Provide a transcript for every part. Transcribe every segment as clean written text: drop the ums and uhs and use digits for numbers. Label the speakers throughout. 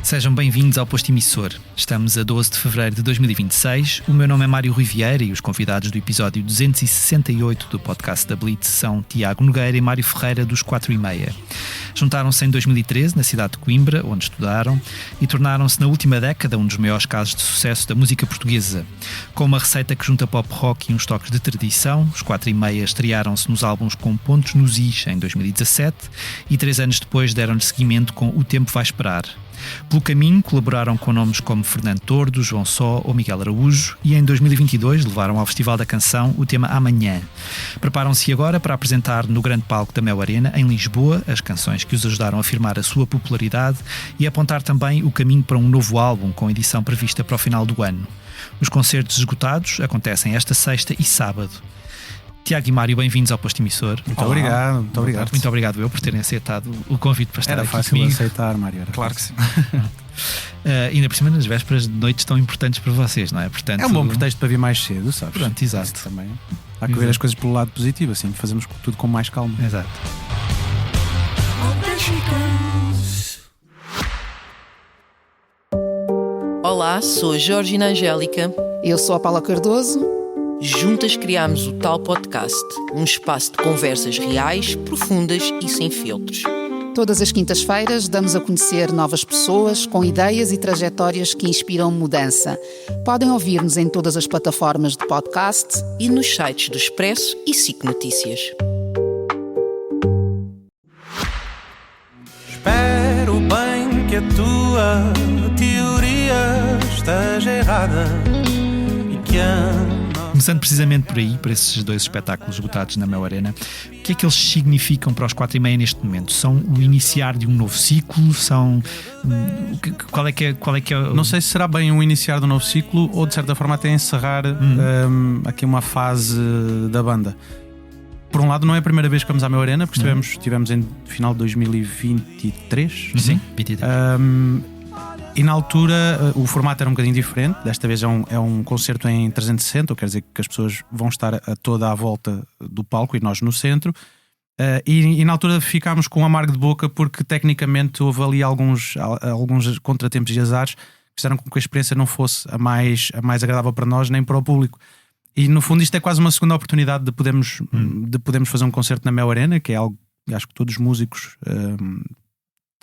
Speaker 1: Sejam bem-vindos ao Posto Emissor. Estamos a 12 de fevereiro de 2026. O meu nome é Mário Rui Vieira e os convidados do episódio 268 do podcast da Blitz são Tiago Nogueira e Mário Ferreira, dos 4:30. Juntaram-se em 2013 na cidade de Coimbra, onde estudaram, e tornaram-se na última década um dos maiores casos de sucesso da música portuguesa. Com uma receita que junta pop rock e uns toques de tradição, os 4:30 estrearam-se nos álbuns com Pontos nos Is em 2017 e 3 anos depois deram-lhe seguimento com O Tempo Vai Esperar. Pelo caminho, colaboraram com nomes como Fernando Tordo, João Só ou Miguel Araújo e em 2022 levaram ao Festival da Canção o tema Amanhã. Preparam-se agora para apresentar no grande palco da Mel Arena, em Lisboa, as canções que os ajudaram a afirmar a sua popularidade e a apontar também o caminho para um novo álbum com edição prevista para o final do ano. Os concertos esgotados acontecem esta sexta e sábado. Tiago e Mário, bem-vindos ao Posto Emissor.
Speaker 2: Muito obrigado.
Speaker 1: Muito obrigado eu por terem aceitado o convite para estar
Speaker 2: era
Speaker 1: aqui
Speaker 2: fácil
Speaker 1: comigo.
Speaker 2: aceitar, Mário.
Speaker 3: Claro que sim.
Speaker 1: Ainda por cima nas vésperas de noites tão importantes para vocês, não é? Portanto,
Speaker 2: É um bom pretexto para vir mais cedo, sabes?
Speaker 1: Pronto, exato.
Speaker 2: Isso também. Há que ver as coisas pelo lado positivo, assim, fazemos tudo com mais calma.
Speaker 1: Exato.
Speaker 4: Olá, sou a Georgina Angélica.
Speaker 5: Eu sou a Paula Cardoso.
Speaker 4: Juntas criámos o Tal Podcast, um espaço de conversas reais, profundas e sem filtros.
Speaker 5: Todas as quintas-feiras damos a conhecer novas pessoas com ideias e trajetórias que inspiram mudança. Podem ouvir-nos em todas as plataformas de podcast
Speaker 4: e nos sites do Expresso e SIC Notícias.
Speaker 3: Espero bem que a tua teoria esteja errada e que
Speaker 1: Começando precisamente por aí, para esses dois espetáculos esgotados na Mel Arena, o que é que eles significam para os 4:30 neste momento? São o iniciar de um novo ciclo? São... Qual é que é...
Speaker 2: Não sei se será bem o iniciar do novo ciclo ou de certa forma até encerrar aqui uma fase da banda. Por um lado, não é a primeira vez que vamos à Mel Arena, porque estivemos em final de 2023.
Speaker 1: Sim, 23.
Speaker 2: E na altura o formato era um bocadinho diferente. Desta vez é um concerto em 360, quer dizer que as pessoas vão estar a toda à volta do palco e nós no centro. E na altura ficámos com um amargo de boca porque tecnicamente houve ali alguns contratempos e azares que fizeram com que a experiência não fosse a mais agradável para nós nem para o público. E no fundo isto é quase uma segunda oportunidade de podermos fazer um concerto na Mel Arena, que é algo que acho que todos os músicos...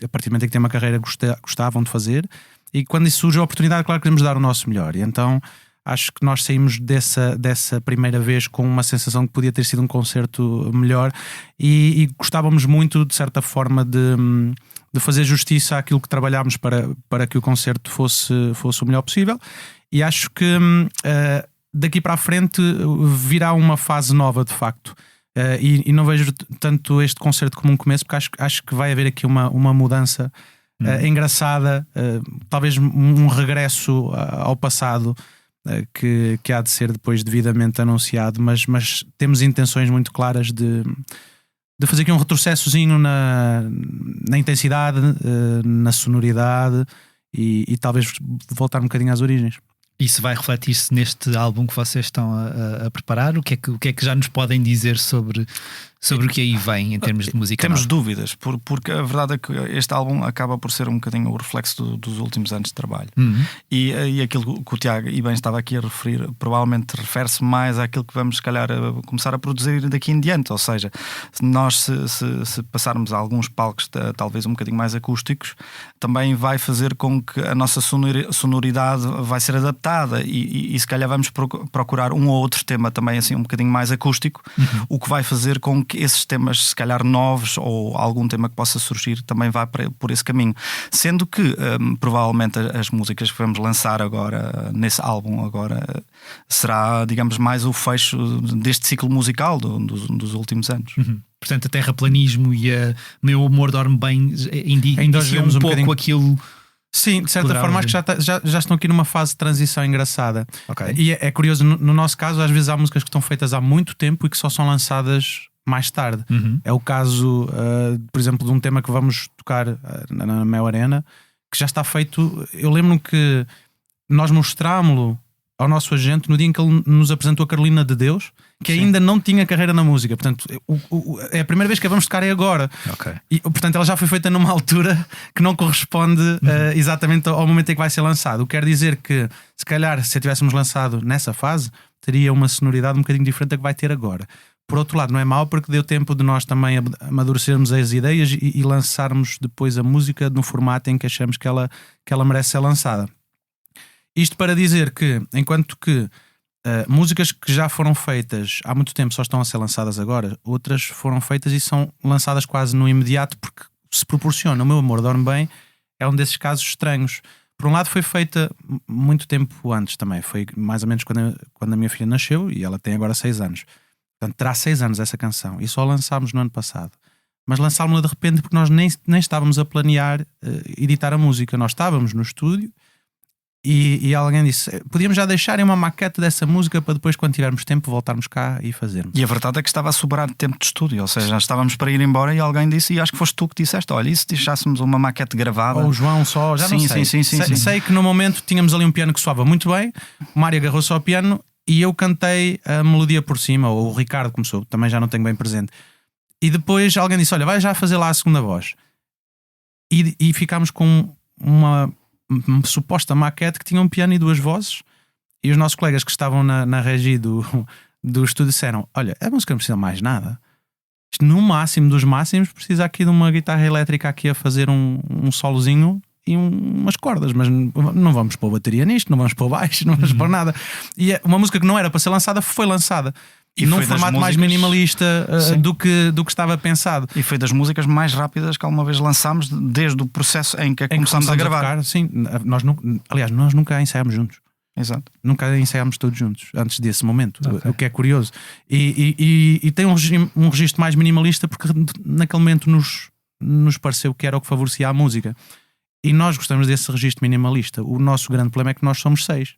Speaker 2: a partir do momento em que têm uma carreira gostavam de fazer, e quando isso surge a oportunidade, claro que queremos dar o nosso melhor. E então acho que nós saímos dessa primeira vez com uma sensação que podia ter sido um concerto melhor e gostávamos muito, de certa forma, de fazer justiça àquilo que trabalhámos para que o concerto fosse o melhor possível. E acho que daqui para a frente virá uma fase nova, de facto. E não vejo tanto este concerto como um começo, porque acho que vai haver aqui uma mudança engraçada, talvez um regresso ao passado que há de ser depois devidamente anunciado, mas temos intenções muito claras de fazer aqui um retrocessozinho na intensidade, na sonoridade e talvez voltar um bocadinho às origens.
Speaker 1: Isso vai refletir-se neste álbum que vocês estão a preparar? O que é que já nos podem dizer sobre o que aí vem em termos de música?
Speaker 3: Temos dúvidas, porque a verdade é que este álbum acaba por ser um bocadinho o reflexo dos últimos anos de trabalho. E aquilo que o Tiago e bem estava aqui a referir provavelmente refere-se mais àquilo que vamos, se calhar, começar a produzir daqui em diante. Ou seja, nós se passarmos a alguns palcos talvez um bocadinho mais acústicos, também vai fazer com que a nossa sonoridade vai ser adaptada e se calhar vamos procurar um ou outro tema também assim um bocadinho mais acústico, o que vai fazer com que esses temas, se calhar novos, ou algum tema que possa surgir, também vá por esse caminho. Sendo que provavelmente as músicas que vamos lançar agora nesse álbum agora será, digamos, mais o fecho deste ciclo musical dos últimos anos.
Speaker 1: Portanto, a terraplanismo e o meu humor dorme bem indicam um pouco aquilo.
Speaker 2: Sim, de certa forma acho que já estão aqui numa fase de transição engraçada.
Speaker 1: Okay.
Speaker 2: E é curioso, no nosso caso, às vezes há músicas que estão feitas há muito tempo e que só são lançadas mais tarde. É o caso, por exemplo, de um tema que vamos tocar na Mel Arena, que já está feito. Eu lembro-me que nós mostrámo-lo ao nosso agente no dia em que ele nos apresentou a Carolina de Deus, que ainda não tinha carreira na música. Portanto, é a primeira vez que a vamos tocar é agora. E, portanto, ela já foi feita numa altura que não corresponde exatamente ao momento em que vai ser lançado. O que quer dizer que, se calhar, se a tivéssemos lançado nessa fase, teria uma sonoridade um bocadinho diferente da que vai ter agora. Por outro lado, não é mau, porque deu tempo de nós também amadurecermos as ideias e lançarmos depois a música no formato em que achamos que ela merece ser lançada. Isto para dizer que, enquanto que músicas que já foram feitas há muito tempo só estão a ser lançadas agora, outras foram feitas e são lançadas quase no imediato porque se proporciona. O Meu Amor Dorme Bem é um desses casos estranhos. Por um lado foi feita muito tempo antes também, foi mais ou menos quando a minha filha nasceu, e ela tem agora 6 anos. Portanto, terá 6 anos essa canção, e só lançámos no ano passado. Mas lançámos-la de repente porque nós nem estávamos a planear editar a música. Nós estávamos no estúdio e alguém disse: podíamos já deixar uma maquete dessa música para depois, quando tivermos tempo, voltarmos cá e fazermos.
Speaker 3: E a verdade é que estava a sobrar tempo de estúdio, ou seja, já estávamos para ir embora e alguém disse, e acho que foste tu que disseste: olha, e se deixássemos uma maquete gravada?
Speaker 2: Ou o João só, já
Speaker 3: sim,
Speaker 2: não sei.
Speaker 3: Sim.
Speaker 2: Sei que no momento tínhamos ali um piano que soava muito bem, o Mário agarrou-se ao piano e eu cantei a melodia por cima, ou o Ricardo começou, também já não tenho bem presente. E depois alguém disse: olha, vai já fazer lá a segunda voz. E ficámos com uma suposta maquete que tinha um piano e 2 vozes, e os nossos colegas que estavam na regi do estúdio disseram: olha, a música não precisa mais nada. Isto, no máximo dos máximos, precisa aqui de uma guitarra elétrica aqui a fazer um solozinho e umas cordas, mas não vamos pôr bateria nisto, não vamos pôr baixo, não vamos pôr nada. E uma música que não era para ser lançada foi lançada. E num formato mais minimalista do que estava pensado.
Speaker 3: E foi das músicas mais rápidas que alguma vez lançámos, desde o processo em que começámos a gravar.
Speaker 2: Tocar, sim, aliás, nós nunca ensaiámos juntos.
Speaker 3: Exato.
Speaker 2: Nunca ensaiámos todos juntos antes desse momento, o que é curioso. E tem um registro mais minimalista porque naquele momento nos pareceu que era o que favorecia a música. E nós gostamos desse registro minimalista. O nosso grande problema é que nós somos 6.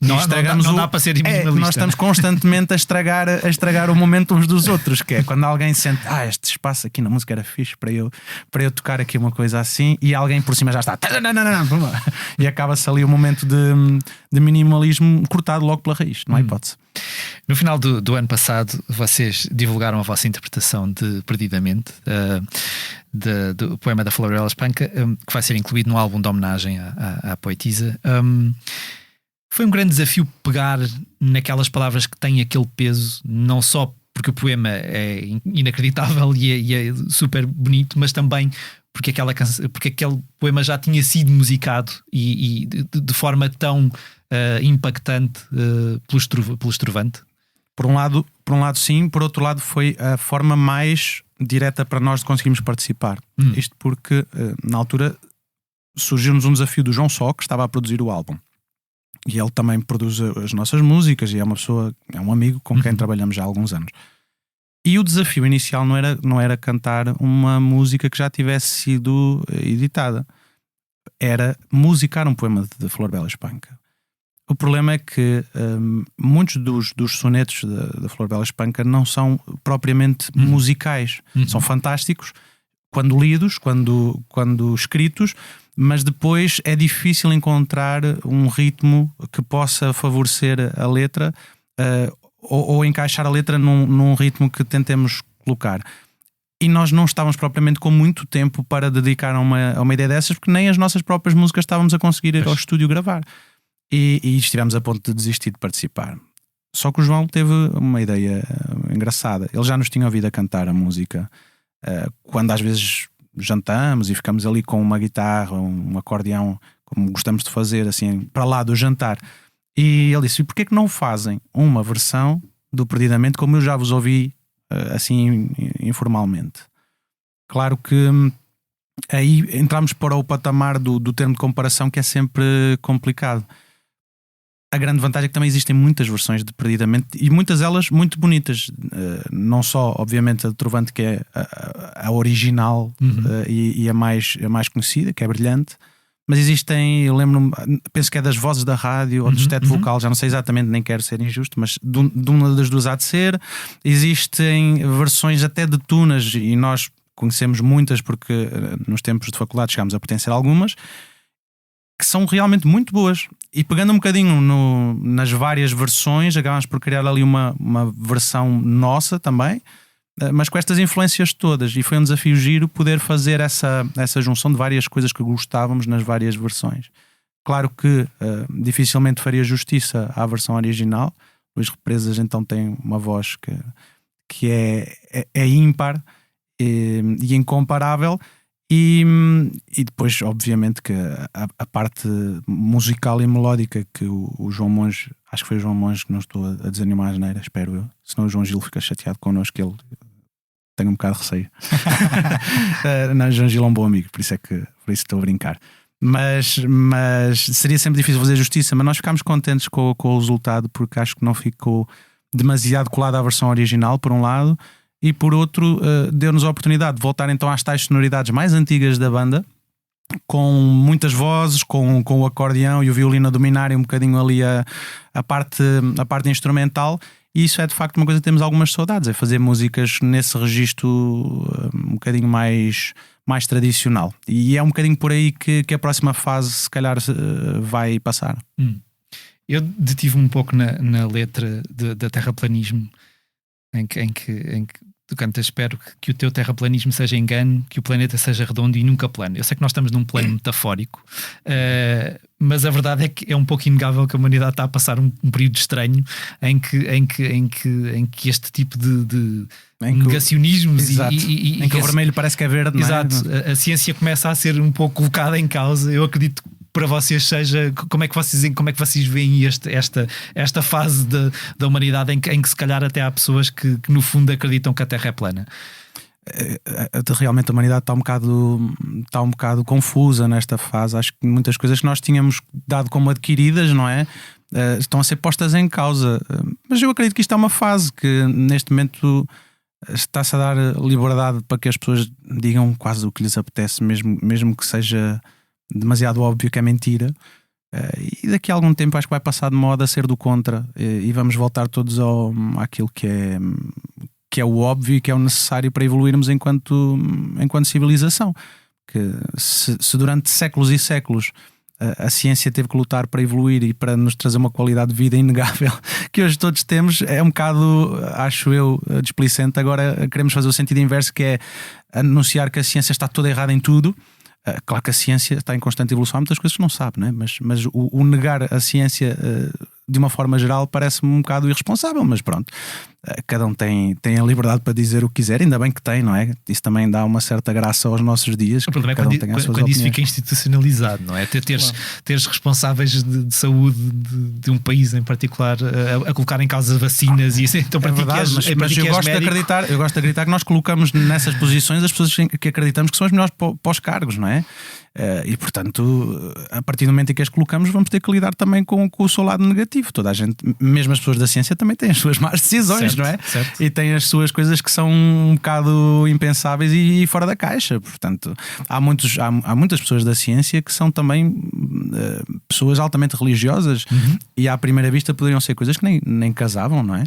Speaker 1: Não dá para ser minimalista.
Speaker 2: Nós estamos constantemente a estragar o momento uns dos outros, que é quando alguém sente: este espaço aqui na música era fixe para eu tocar aqui uma coisa assim, e alguém por cima já está e acaba-se ali o momento de minimalismo cortado logo pela raiz. Não há hipótese.
Speaker 1: No final do ano passado, vocês divulgaram a vossa interpretação de Perdidamente, do poema da Florella Espanca, que vai ser incluído no álbum de homenagem à poetisa. Foi um grande desafio pegar naquelas palavras que têm aquele peso, não só porque o poema é inacreditável e é super bonito, mas também porque aquele poema já tinha sido musicado e de forma tão impactante pelo Estrovante.
Speaker 2: Por um lado sim, por outro lado foi a forma mais direta para nós de conseguirmos participar. Isto porque na altura surgiu-nos um desafio do João Só, que estava a produzir o álbum, e ele também produz as nossas músicas e é um amigo com quem trabalhamos já há alguns anos. E o desafio inicial não era cantar uma música que já tivesse sido editada, era musicar um poema de Florella Espanca. O problema é que muitos dos sonetos da Florella Espanca não são propriamente musicais. São fantásticos quando lidos, quando escritos, mas depois é difícil encontrar um ritmo que possa favorecer a letra ou encaixar a letra num ritmo que tentemos colocar. E nós não estávamos propriamente com muito tempo para dedicar a uma ideia dessas, porque nem as nossas próprias músicas estávamos a conseguir ir ao estúdio gravar. E estivemos a ponto de desistir de participar. Só que o João teve uma ideia engraçada. Ele já nos tinha ouvido a cantar a música quando às vezes jantamos e ficamos ali com uma guitarra, um acordeão, como gostamos de fazer, assim, para lá do jantar. E ele disse: e porquê que não fazem uma versão do Perdidamente como eu já vos ouvi assim informalmente? Claro que aí entramos para o patamar do termo de comparação, que é sempre complicado. A grande vantagem é que também existem muitas versões de Perdidamente, e muitas delas muito bonitas. Não só, obviamente, a de Trovante, que é a original e a mais conhecida, que é brilhante, mas existem, eu lembro-me, penso que é das Vozes da Rádio ou do Estéto Vocal, já não sei exatamente, nem quero ser injusto, mas de uma das duas há de ser. Existem versões até de tunas, e nós conhecemos muitas porque nos tempos de faculdade chegámos a pertencer a algumas. que são realmente muito boas. E pegando um bocadinho nas várias versões, acabámos por criar ali uma versão nossa também, mas com estas influências todas. E foi um desafio giro poder fazer essa junção de várias coisas que gostávamos nas várias versões. Claro que dificilmente faria justiça à versão original. Luís Represas então tem uma voz que é ímpar e incomparável. E depois, obviamente, que a parte musical e melódica que o João Monge, acho que foi o João Monge, que não estou a desanimar a asneira, espero eu, senão o João Gil fica chateado connosco, que ele tem um bocado de receio. Não, o João Gil é um bom amigo, por isso estou a brincar. Mas seria sempre difícil fazer justiça, mas nós ficámos contentes com o resultado, porque acho que não ficou demasiado colado à versão original, por um lado. E por outro, deu-nos a oportunidade de voltar então às tais sonoridades mais antigas da banda, com muitas vozes, com o acordeão e o violino a dominarem um bocadinho ali a parte instrumental. E isso é de facto uma coisa que temos algumas saudades, é fazer músicas nesse registro um bocadinho mais tradicional. E é um bocadinho por aí que a próxima fase se calhar vai passar.
Speaker 1: Eu detive-me um pouco na letra da terraplanismo, em que tu cantas: espero que o teu terraplanismo seja engano, que o planeta seja redondo e nunca plano. Eu sei que nós estamos num plano metafórico, mas a verdade é que é um pouco inegável que a humanidade está a passar um período estranho em que este tipo de negacionismos
Speaker 2: em que o vermelho parece que é verde.
Speaker 1: Exato, não é? A ciência começa a ser um pouco colocada em causa. Eu acredito que para vocês seja, como é que vocês veem esta fase da humanidade em que se calhar até há pessoas que no fundo acreditam que a Terra é plana?
Speaker 2: Realmente a humanidade está um bocado confusa nesta fase. Acho que muitas coisas que nós tínhamos dado como adquiridas, não é? Estão a ser postas em causa. Mas eu acredito que isto é uma fase que neste momento está-se a dar liberdade para que as pessoas digam quase o que lhes apetece, mesmo que seja demasiado óbvio que é mentira. E daqui a algum tempo acho que vai passar de moda a ser do contra, e vamos voltar todos àquilo que é o óbvio e que é o necessário para evoluirmos enquanto civilização. Que se durante séculos e séculos a ciência teve que lutar para evoluir e para nos trazer uma qualidade de vida inegável que hoje todos temos, é um bocado, acho eu, displicente. Agora queremos fazer o sentido inverso, que é anunciar que a ciência está toda errada em tudo. Claro que a ciência está em constante evolução, há muitas coisas que não sabe, não é? Mas o negar a ciência de uma forma geral parece-me um bocado irresponsável, mas pronto, cada um tem a liberdade para dizer o que quiser, ainda bem que tem, não é? Isso também dá uma certa graça aos nossos dias.
Speaker 1: O problema é quando isso fica institucionalizado, não é? Teres responsáveis de saúde de um país em particular a colocar em causa vacinas e isso. Então, para
Speaker 2: verdade, mas eu gosto de acreditar que nós colocamos nessas posições as pessoas que acreditamos que são as melhores para os cargos, não é? E portanto, a partir do momento em que as colocamos, vamos ter que lidar também com o seu lado negativo. Toda a gente, mesmo as pessoas da ciência, também têm as suas más decisões, certo, não é? Certo. E têm as suas coisas que são um bocado impensáveis e fora da caixa. Portanto, há muitas pessoas da ciência que são também pessoas altamente religiosas, e à primeira vista poderiam ser coisas que nem casavam, não é?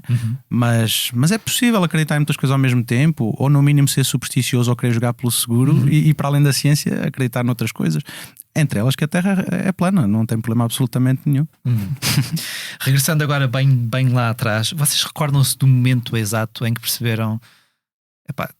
Speaker 2: Mas é possível acreditar em muitas coisas ao mesmo tempo, ou no mínimo ser supersticioso ou querer jogar pelo seguro, e para além da ciência acreditar noutras coisas, entre elas que a Terra é plana, não tem problema absolutamente nenhum.
Speaker 1: Regressando agora bem lá atrás, vocês recordam-se do momento exato em que perceberam: epá,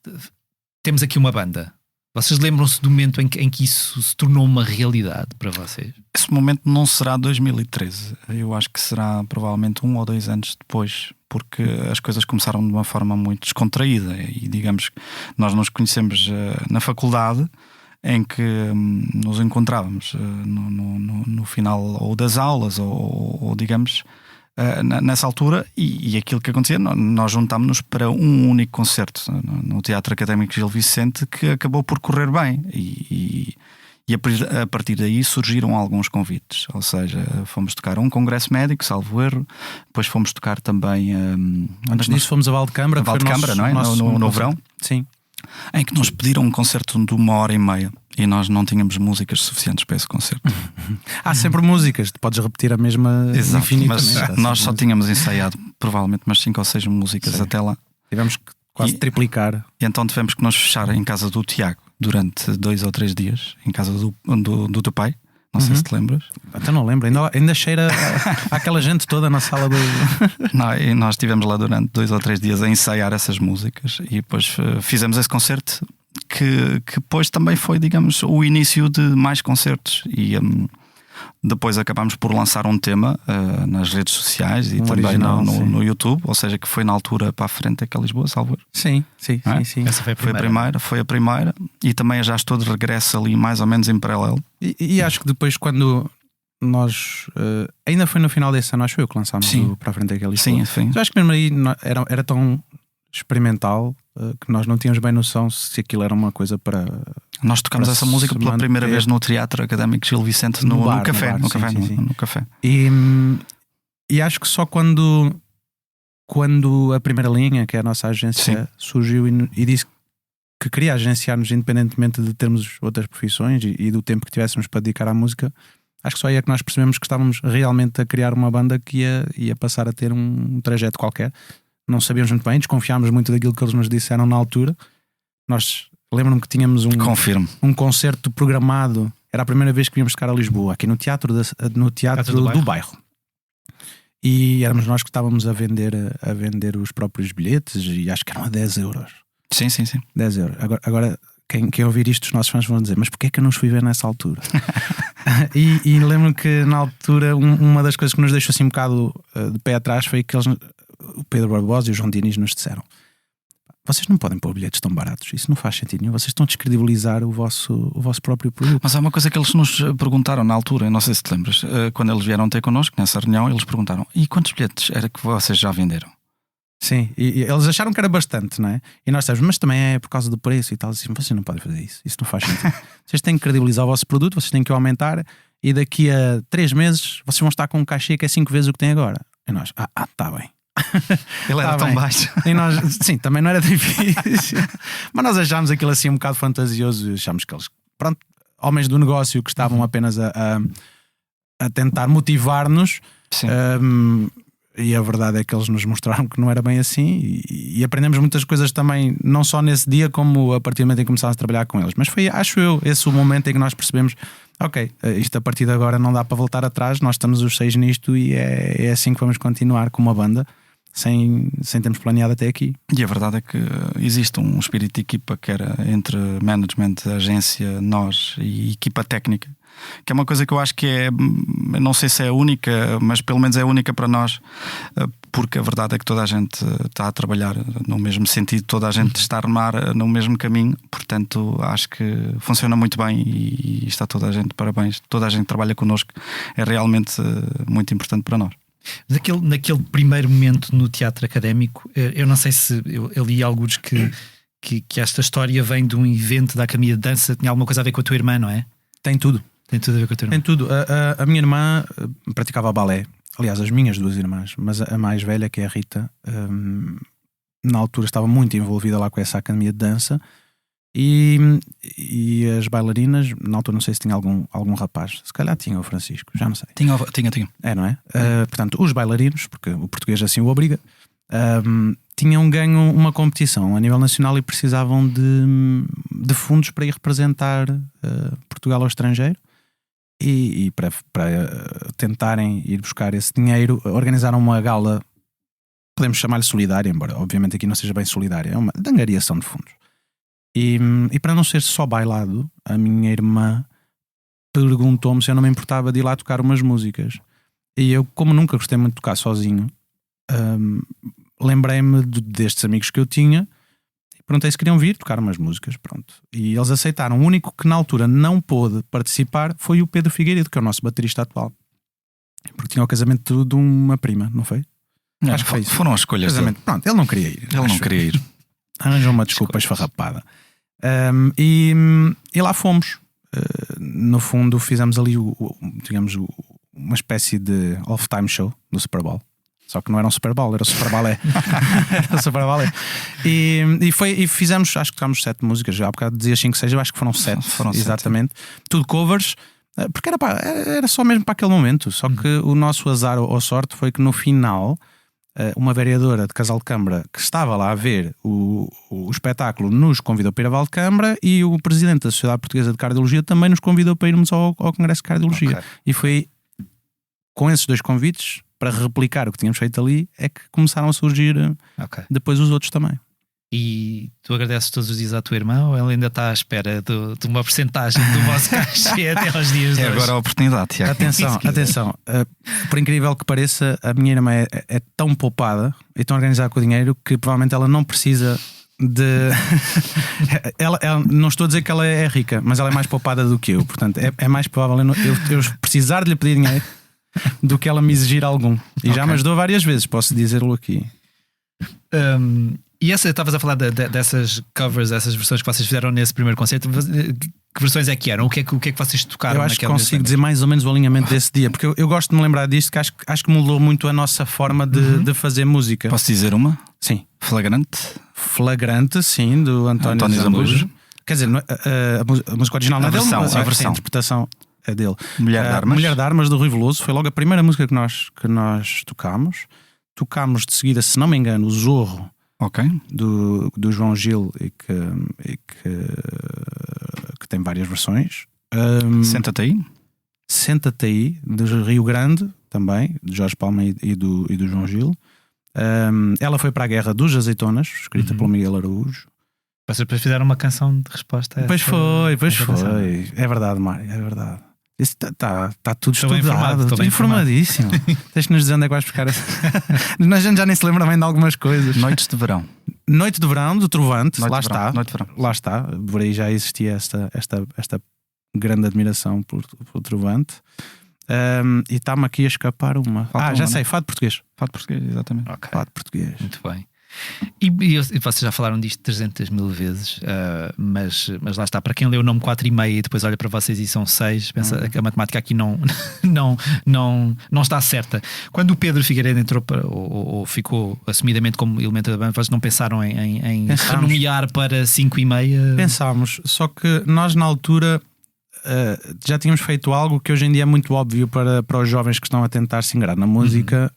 Speaker 1: temos aqui uma banda? Vocês lembram-se do momento em que isso se tornou uma realidade para vocês?
Speaker 3: Esse momento não será 2013, eu acho que será provavelmente 1 ou 2 anos depois, porque as coisas começaram de uma forma muito descontraída, e digamos que nós nos conhecemos na faculdade, em que nos encontrávamos no final ou das aulas ou digamos nessa altura, e aquilo que acontecia, nós juntámos-nos para um único concerto no Teatro Académico Gil Vicente, que acabou por correr bem, e a partir daí surgiram alguns convites, ou seja, fomos tocar um congresso médico, salvo erro, depois fomos tocar também
Speaker 2: antes disso fomos a Valdecâmara,
Speaker 3: não é? No verão.
Speaker 2: Sim.
Speaker 3: Em que nos pediram um concerto de 1h30 e nós não tínhamos músicas suficientes para esse concerto.
Speaker 2: Há sempre músicas, tu podes repetir a mesma infinitamente.
Speaker 3: Mas nós só tínhamos ensaiado provavelmente umas 5 ou 6 músicas. Sim. Até lá.
Speaker 2: Tivemos que quase triplicar.
Speaker 3: E então tivemos que nos fechar em casa do Tiago durante 2 ou 3 dias, em casa do teu pai, Não sei se te lembras.
Speaker 2: Até não lembro, ainda cheira àquela gente toda na sala do...
Speaker 3: Não, e nós estivemos lá durante 2 ou 3 dias a ensaiar essas músicas e depois fizemos esse concerto que depois também foi, digamos, o início de mais concertos. E depois acabámos por lançar um tema nas redes sociais e também
Speaker 2: original,
Speaker 3: no YouTube, ou seja, que foi na altura para a frente aqui a Lisboa, salvo erro.
Speaker 2: Sim.
Speaker 1: Essa foi
Speaker 3: Foi a primeira e também já estou de regresso ali mais ou menos em paralelo.
Speaker 2: E acho que depois, quando nós ainda foi no final desse ano, acho eu que lançámos o Para a Frente aqui a Lisboa.
Speaker 3: Sim.
Speaker 2: Eu acho que mesmo aí era tão experimental que nós não tínhamos bem noção se aquilo era uma coisa para...
Speaker 3: Nós tocamos essa música pela primeira vez no Teatro Académico Gil Vicente no café.
Speaker 2: E acho que só quando a primeira linha, que é a nossa agência, surgiu e disse que queria agenciar-nos independentemente de termos outras profissões e do tempo que tivéssemos para dedicar à música, acho que só aí é que nós percebemos que estávamos realmente a criar uma banda que ia passar a ter um trajeto qualquer. Não sabíamos muito bem, desconfiámos muito daquilo que eles nos disseram na altura. Lembro-me que tínhamos um concerto programado. Era a primeira vez que víamos tocar a Lisboa, aqui no teatro do bairro. E éramos nós que estávamos a vender os próprios bilhetes e acho que eram a 10 euros.
Speaker 3: Sim.
Speaker 2: 10 euros. Agora quem ouvir isto, os nossos fãs vão dizer: mas porquê é que eu não os fui ver nessa altura? e lembro-me que na altura uma das coisas que nos deixou assim um bocado de pé atrás foi que o Pedro Barbosa e o João Diniz nos disseram: vocês não podem pôr bilhetes tão baratos, isso não faz sentido nenhum, vocês estão a descredibilizar o vosso próprio produto.
Speaker 3: Mas há uma coisa que eles nos perguntaram na altura, eu não sei se te lembras, quando eles vieram ter connosco nessa reunião, eles perguntaram: e quantos bilhetes era que vocês já venderam?
Speaker 2: Sim, e eles acharam que era bastante, não é? E nós dissemos: mas também é por causa do preço e tal. Assim, vocês não podem fazer isso não faz sentido. Vocês têm que credibilizar o vosso produto, vocês têm que o aumentar, e daqui a 3 meses vocês vão estar com um cachê que é 5 vezes o que tem agora. E nós: está bem.
Speaker 3: Ele era tão baixo.
Speaker 2: E nós, sim, também não era difícil. Mas nós achámos aquilo assim um bocado fantasioso. Achámos que eles, pronto, homens do negócio que estavam apenas a tentar motivar-nos. E a verdade é que eles nos mostraram que não era bem assim. E aprendemos muitas coisas também, não só nesse dia, como a partir do momento em que começámos a trabalhar com eles. Mas foi, acho eu, esse o momento em que nós percebemos: ok, isto a partir de agora não dá para voltar atrás, nós estamos os 6 nisto e é assim que vamos continuar com uma banda, sem termos planeado até aqui. E
Speaker 3: a verdade é que existe um espírito de equipa que era entre management, agência, nós e equipa técnica, que é uma coisa que eu acho que não sei se é única, mas pelo menos é única para nós, porque a verdade é que toda a gente está a trabalhar no mesmo sentido, toda a gente está a remar no mesmo caminho, portanto acho que funciona muito bem e está toda a gente, parabéns, toda a gente que trabalha connosco, é realmente muito importante para nós.
Speaker 1: Naquele primeiro momento no teatro académico, eu não sei se eu li alguns que esta história vem de um evento da Academia de Dança, tinha alguma coisa a ver com a tua irmã, não é?
Speaker 2: Tem tudo.
Speaker 1: Tem tudo a ver com a tua irmã.
Speaker 2: Tem tudo. A minha irmã praticava balé. Aliás, as minhas 2 irmãs, mas a mais velha, que é a Rita, na altura estava muito envolvida lá com essa Academia de Dança. E as bailarinas, na altura não sei se tinha algum rapaz, se calhar tinha o Francisco, já não sei.
Speaker 3: Tinha.
Speaker 2: É, não é? Portanto, os bailarinos, porque o português assim o obriga, tinham ganho uma competição a nível nacional e precisavam de fundos para ir representar Portugal ao estrangeiro. E para tentarem ir buscar esse dinheiro, organizaram uma gala, podemos chamar-lhe solidária, embora obviamente aqui não seja bem solidária, é uma de angariação de fundos. E para não ser só bailado, a minha irmã perguntou-me se eu não me importava de ir lá tocar umas músicas. E eu, como nunca gostei muito de tocar sozinho, lembrei-me destes amigos que eu tinha e perguntei se queriam vir tocar umas músicas. Pronto. E eles aceitaram. O único que na altura não pôde participar foi o Pedro Figueiredo, que é o nosso baterista atual, porque tinha o casamento de uma prima, não foi?
Speaker 3: Não, acho que foi isso. Foram as escolhas dele.
Speaker 2: Pronto, ele não queria ir.
Speaker 3: Ele não queria ir.
Speaker 2: Arranjou uma desculpa esfarrapada. E lá fomos. No fundo fizemos ali digamos, uma espécie de halftime show do Super Bowl. Só que não era um Super Bowl, era o Super Balé. Era o Super Balé. E fizemos, acho que tocámos 7 músicas. Já há bocado dizias 5, 6, eu acho que foram 7. Exatamente. 7. Tudo covers, porque era só mesmo para aquele momento. Só que o nosso azar ou sorte foi que no final uma vereadora de Casal de Câmara que estava lá a ver o espetáculo nos convidou para ir a Valcâmara, e o presidente da Sociedade Portuguesa de Cardiologia também nos convidou para irmos ao Congresso de Cardiologia. Okay. E foi com esses 2 convites, para replicar o que tínhamos feito ali, é que começaram a surgir depois os outros também.
Speaker 1: E tu agradeces todos os dias à tua irmã, ou ela ainda está à espera de uma porcentagem do vosso cachê até aos dias de hoje?
Speaker 3: É agora a oportunidade, Tiago.
Speaker 2: Atenção, por incrível que pareça, a minha irmã é tão poupada e tão organizada com o dinheiro que provavelmente ela não precisa de... ela, não estou a dizer que ela é rica, mas ela é mais poupada do que eu. Portanto, é mais provável eu precisar de lhe pedir dinheiro do que ela me exigir algum. E já me ajudou várias vezes, posso dizer-lo aqui.
Speaker 1: E estavas a falar dessas covers, essas versões que vocês fizeram nesse primeiro concerto. Que versões é que eram? O que é que vocês tocaram?
Speaker 2: Eu acho que consigo dizer mais ou menos o alinhamento desse dia, porque eu gosto de me lembrar disto, que acho que mudou muito a nossa forma de fazer música.
Speaker 3: Posso dizer uma?
Speaker 2: Sim.
Speaker 3: Flagrante,
Speaker 2: sim, do António Zambujo. Quer dizer, a música original não é dele, mas a interpretação é dele.
Speaker 3: Mulher
Speaker 2: de Armas, do Rui Veloso, foi logo a primeira música que nós tocámos. Tocámos de seguida, se não me engano, o Zorro. Do João Gil, e que tem várias versões. Senta-te aí, do Rio Grande, também, de Jorge Palma e do João Gil. Ela foi para a Guerra dos Azeitonas, escrita pelo Miguel Araújo.
Speaker 1: Vocês depois fizeram uma canção de resposta a essa.
Speaker 2: Pois foi. É verdade, Mário, é verdade. Isso está tudo estudado, estou informadíssimo. Deixa-nos dizer onde é que vais buscar essa. A gente já nem se lembra bem de algumas coisas.
Speaker 3: Noites de Verão.
Speaker 2: Noite de Verão, do Trovante.
Speaker 3: Noite
Speaker 2: Lá está. Por aí já existia esta grande admiração por Trovante. E está-me aqui a escapar uma. Já sei, Fado Português.
Speaker 3: Fado Português, exatamente.
Speaker 2: Fado Português.
Speaker 1: Muito bem. E vocês já falaram disto 300.000 vezes, mas lá está, para quem lê o nome 4,5 e depois olha para vocês e são 6, pensa que a matemática aqui não está certa. Quando o Pedro Figueiredo entrou ou ficou assumidamente como elemento da banda, vocês não pensaram em renomear para 5,5?
Speaker 2: Pensámos, só que nós na altura já tínhamos feito algo que hoje em dia é muito óbvio para os jovens que estão a tentar se ingrar na música,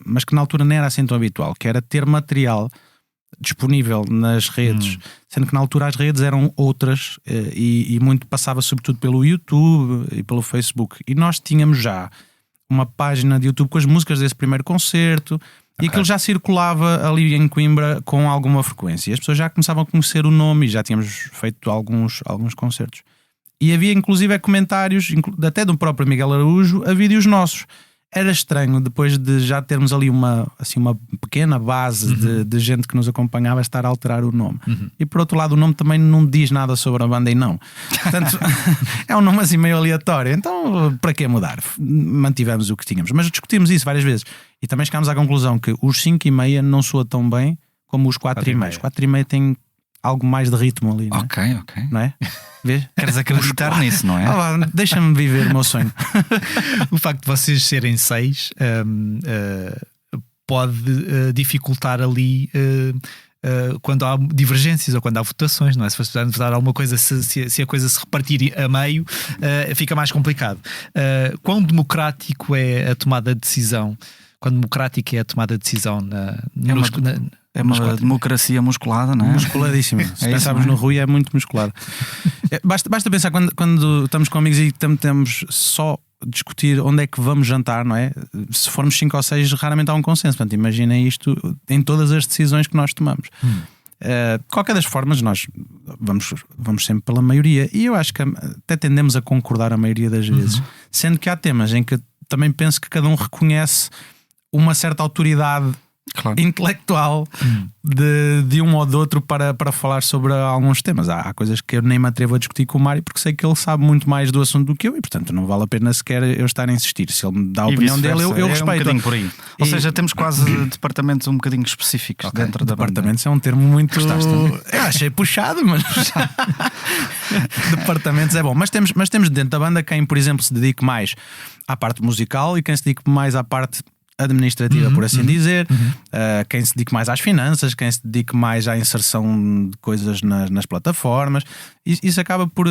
Speaker 2: mas que na altura não era assim tão habitual, que era ter material disponível nas redes, sendo que na altura as redes eram outras, e muito passava sobretudo pelo YouTube e pelo Facebook, e nós tínhamos já uma página de YouTube com as músicas desse primeiro concerto. E aquilo já circulava ali em Coimbra com alguma frequência, as pessoas já começavam a conhecer o nome e já tínhamos feito alguns concertos. E havia inclusive comentários, até do próprio Miguel Araújo, a vídeos nossos. Era estranho, depois de já termos ali uma pequena base de gente que nos acompanhava, estar a alterar o nome. E por outro lado, o nome também não diz nada sobre a banda, e não. Portanto, é um nome assim meio aleatório. Então, para que mudar? Mantivemos o que tínhamos. Mas discutimos isso várias vezes. E também chegámos à conclusão que os 5,5 não soa tão bem como os 4,5. Os 4,5 têm algo mais de ritmo ali, não é?
Speaker 3: Ok.
Speaker 2: Não é? Vês?
Speaker 3: Queres acreditar nisso, não é?
Speaker 2: Deixa-me viver o meu sonho.
Speaker 1: O facto de vocês serem 6 pode dificultar ali quando há divergências ou quando há votações, não é? Se for votar alguma coisa, se a coisa se repartir a meio, fica mais complicado. Quão democrático é a tomada de decisão? Quão democrática é a tomada de decisão
Speaker 3: É uma democracia musculada, não é?
Speaker 2: Musculadíssima. Se pensarmos no Rui, é muito musculado. Basta pensar quando estamos com amigos e temos só discutir onde é que vamos jantar, não é? Se formos 5 ou 6, raramente há um consenso. Portanto, imaginem isto em todas as decisões que nós tomamos. De qualquer das formas, nós vamos sempre pela maioria, e eu acho que até tendemos a concordar a maioria das vezes, sendo que há temas em que também penso que cada um reconhece uma certa autoridade intelectual de um ou de outro para falar sobre alguns temas. Há coisas que eu nem me atrevo a discutir com o Mário, porque sei que ele sabe muito mais do assunto do que eu, e portanto não vale a pena sequer eu estar a insistir. Se ele me dá a opinião dele, eu respeito.
Speaker 3: Um bocadinho por aí. Ou seja, temos quase departamentos um bocadinho específicos dentro da banda.
Speaker 2: Departamentos é um termo muito... Eu achei puxado, mas departamentos é bom. Mas temos dentro da banda quem, por exemplo, se dedique mais à parte musical e quem se dedique mais à parte administrativa, por assim dizer, quem se dedique mais às finanças, quem se dedique mais à inserção de coisas nas plataformas. Isso acaba por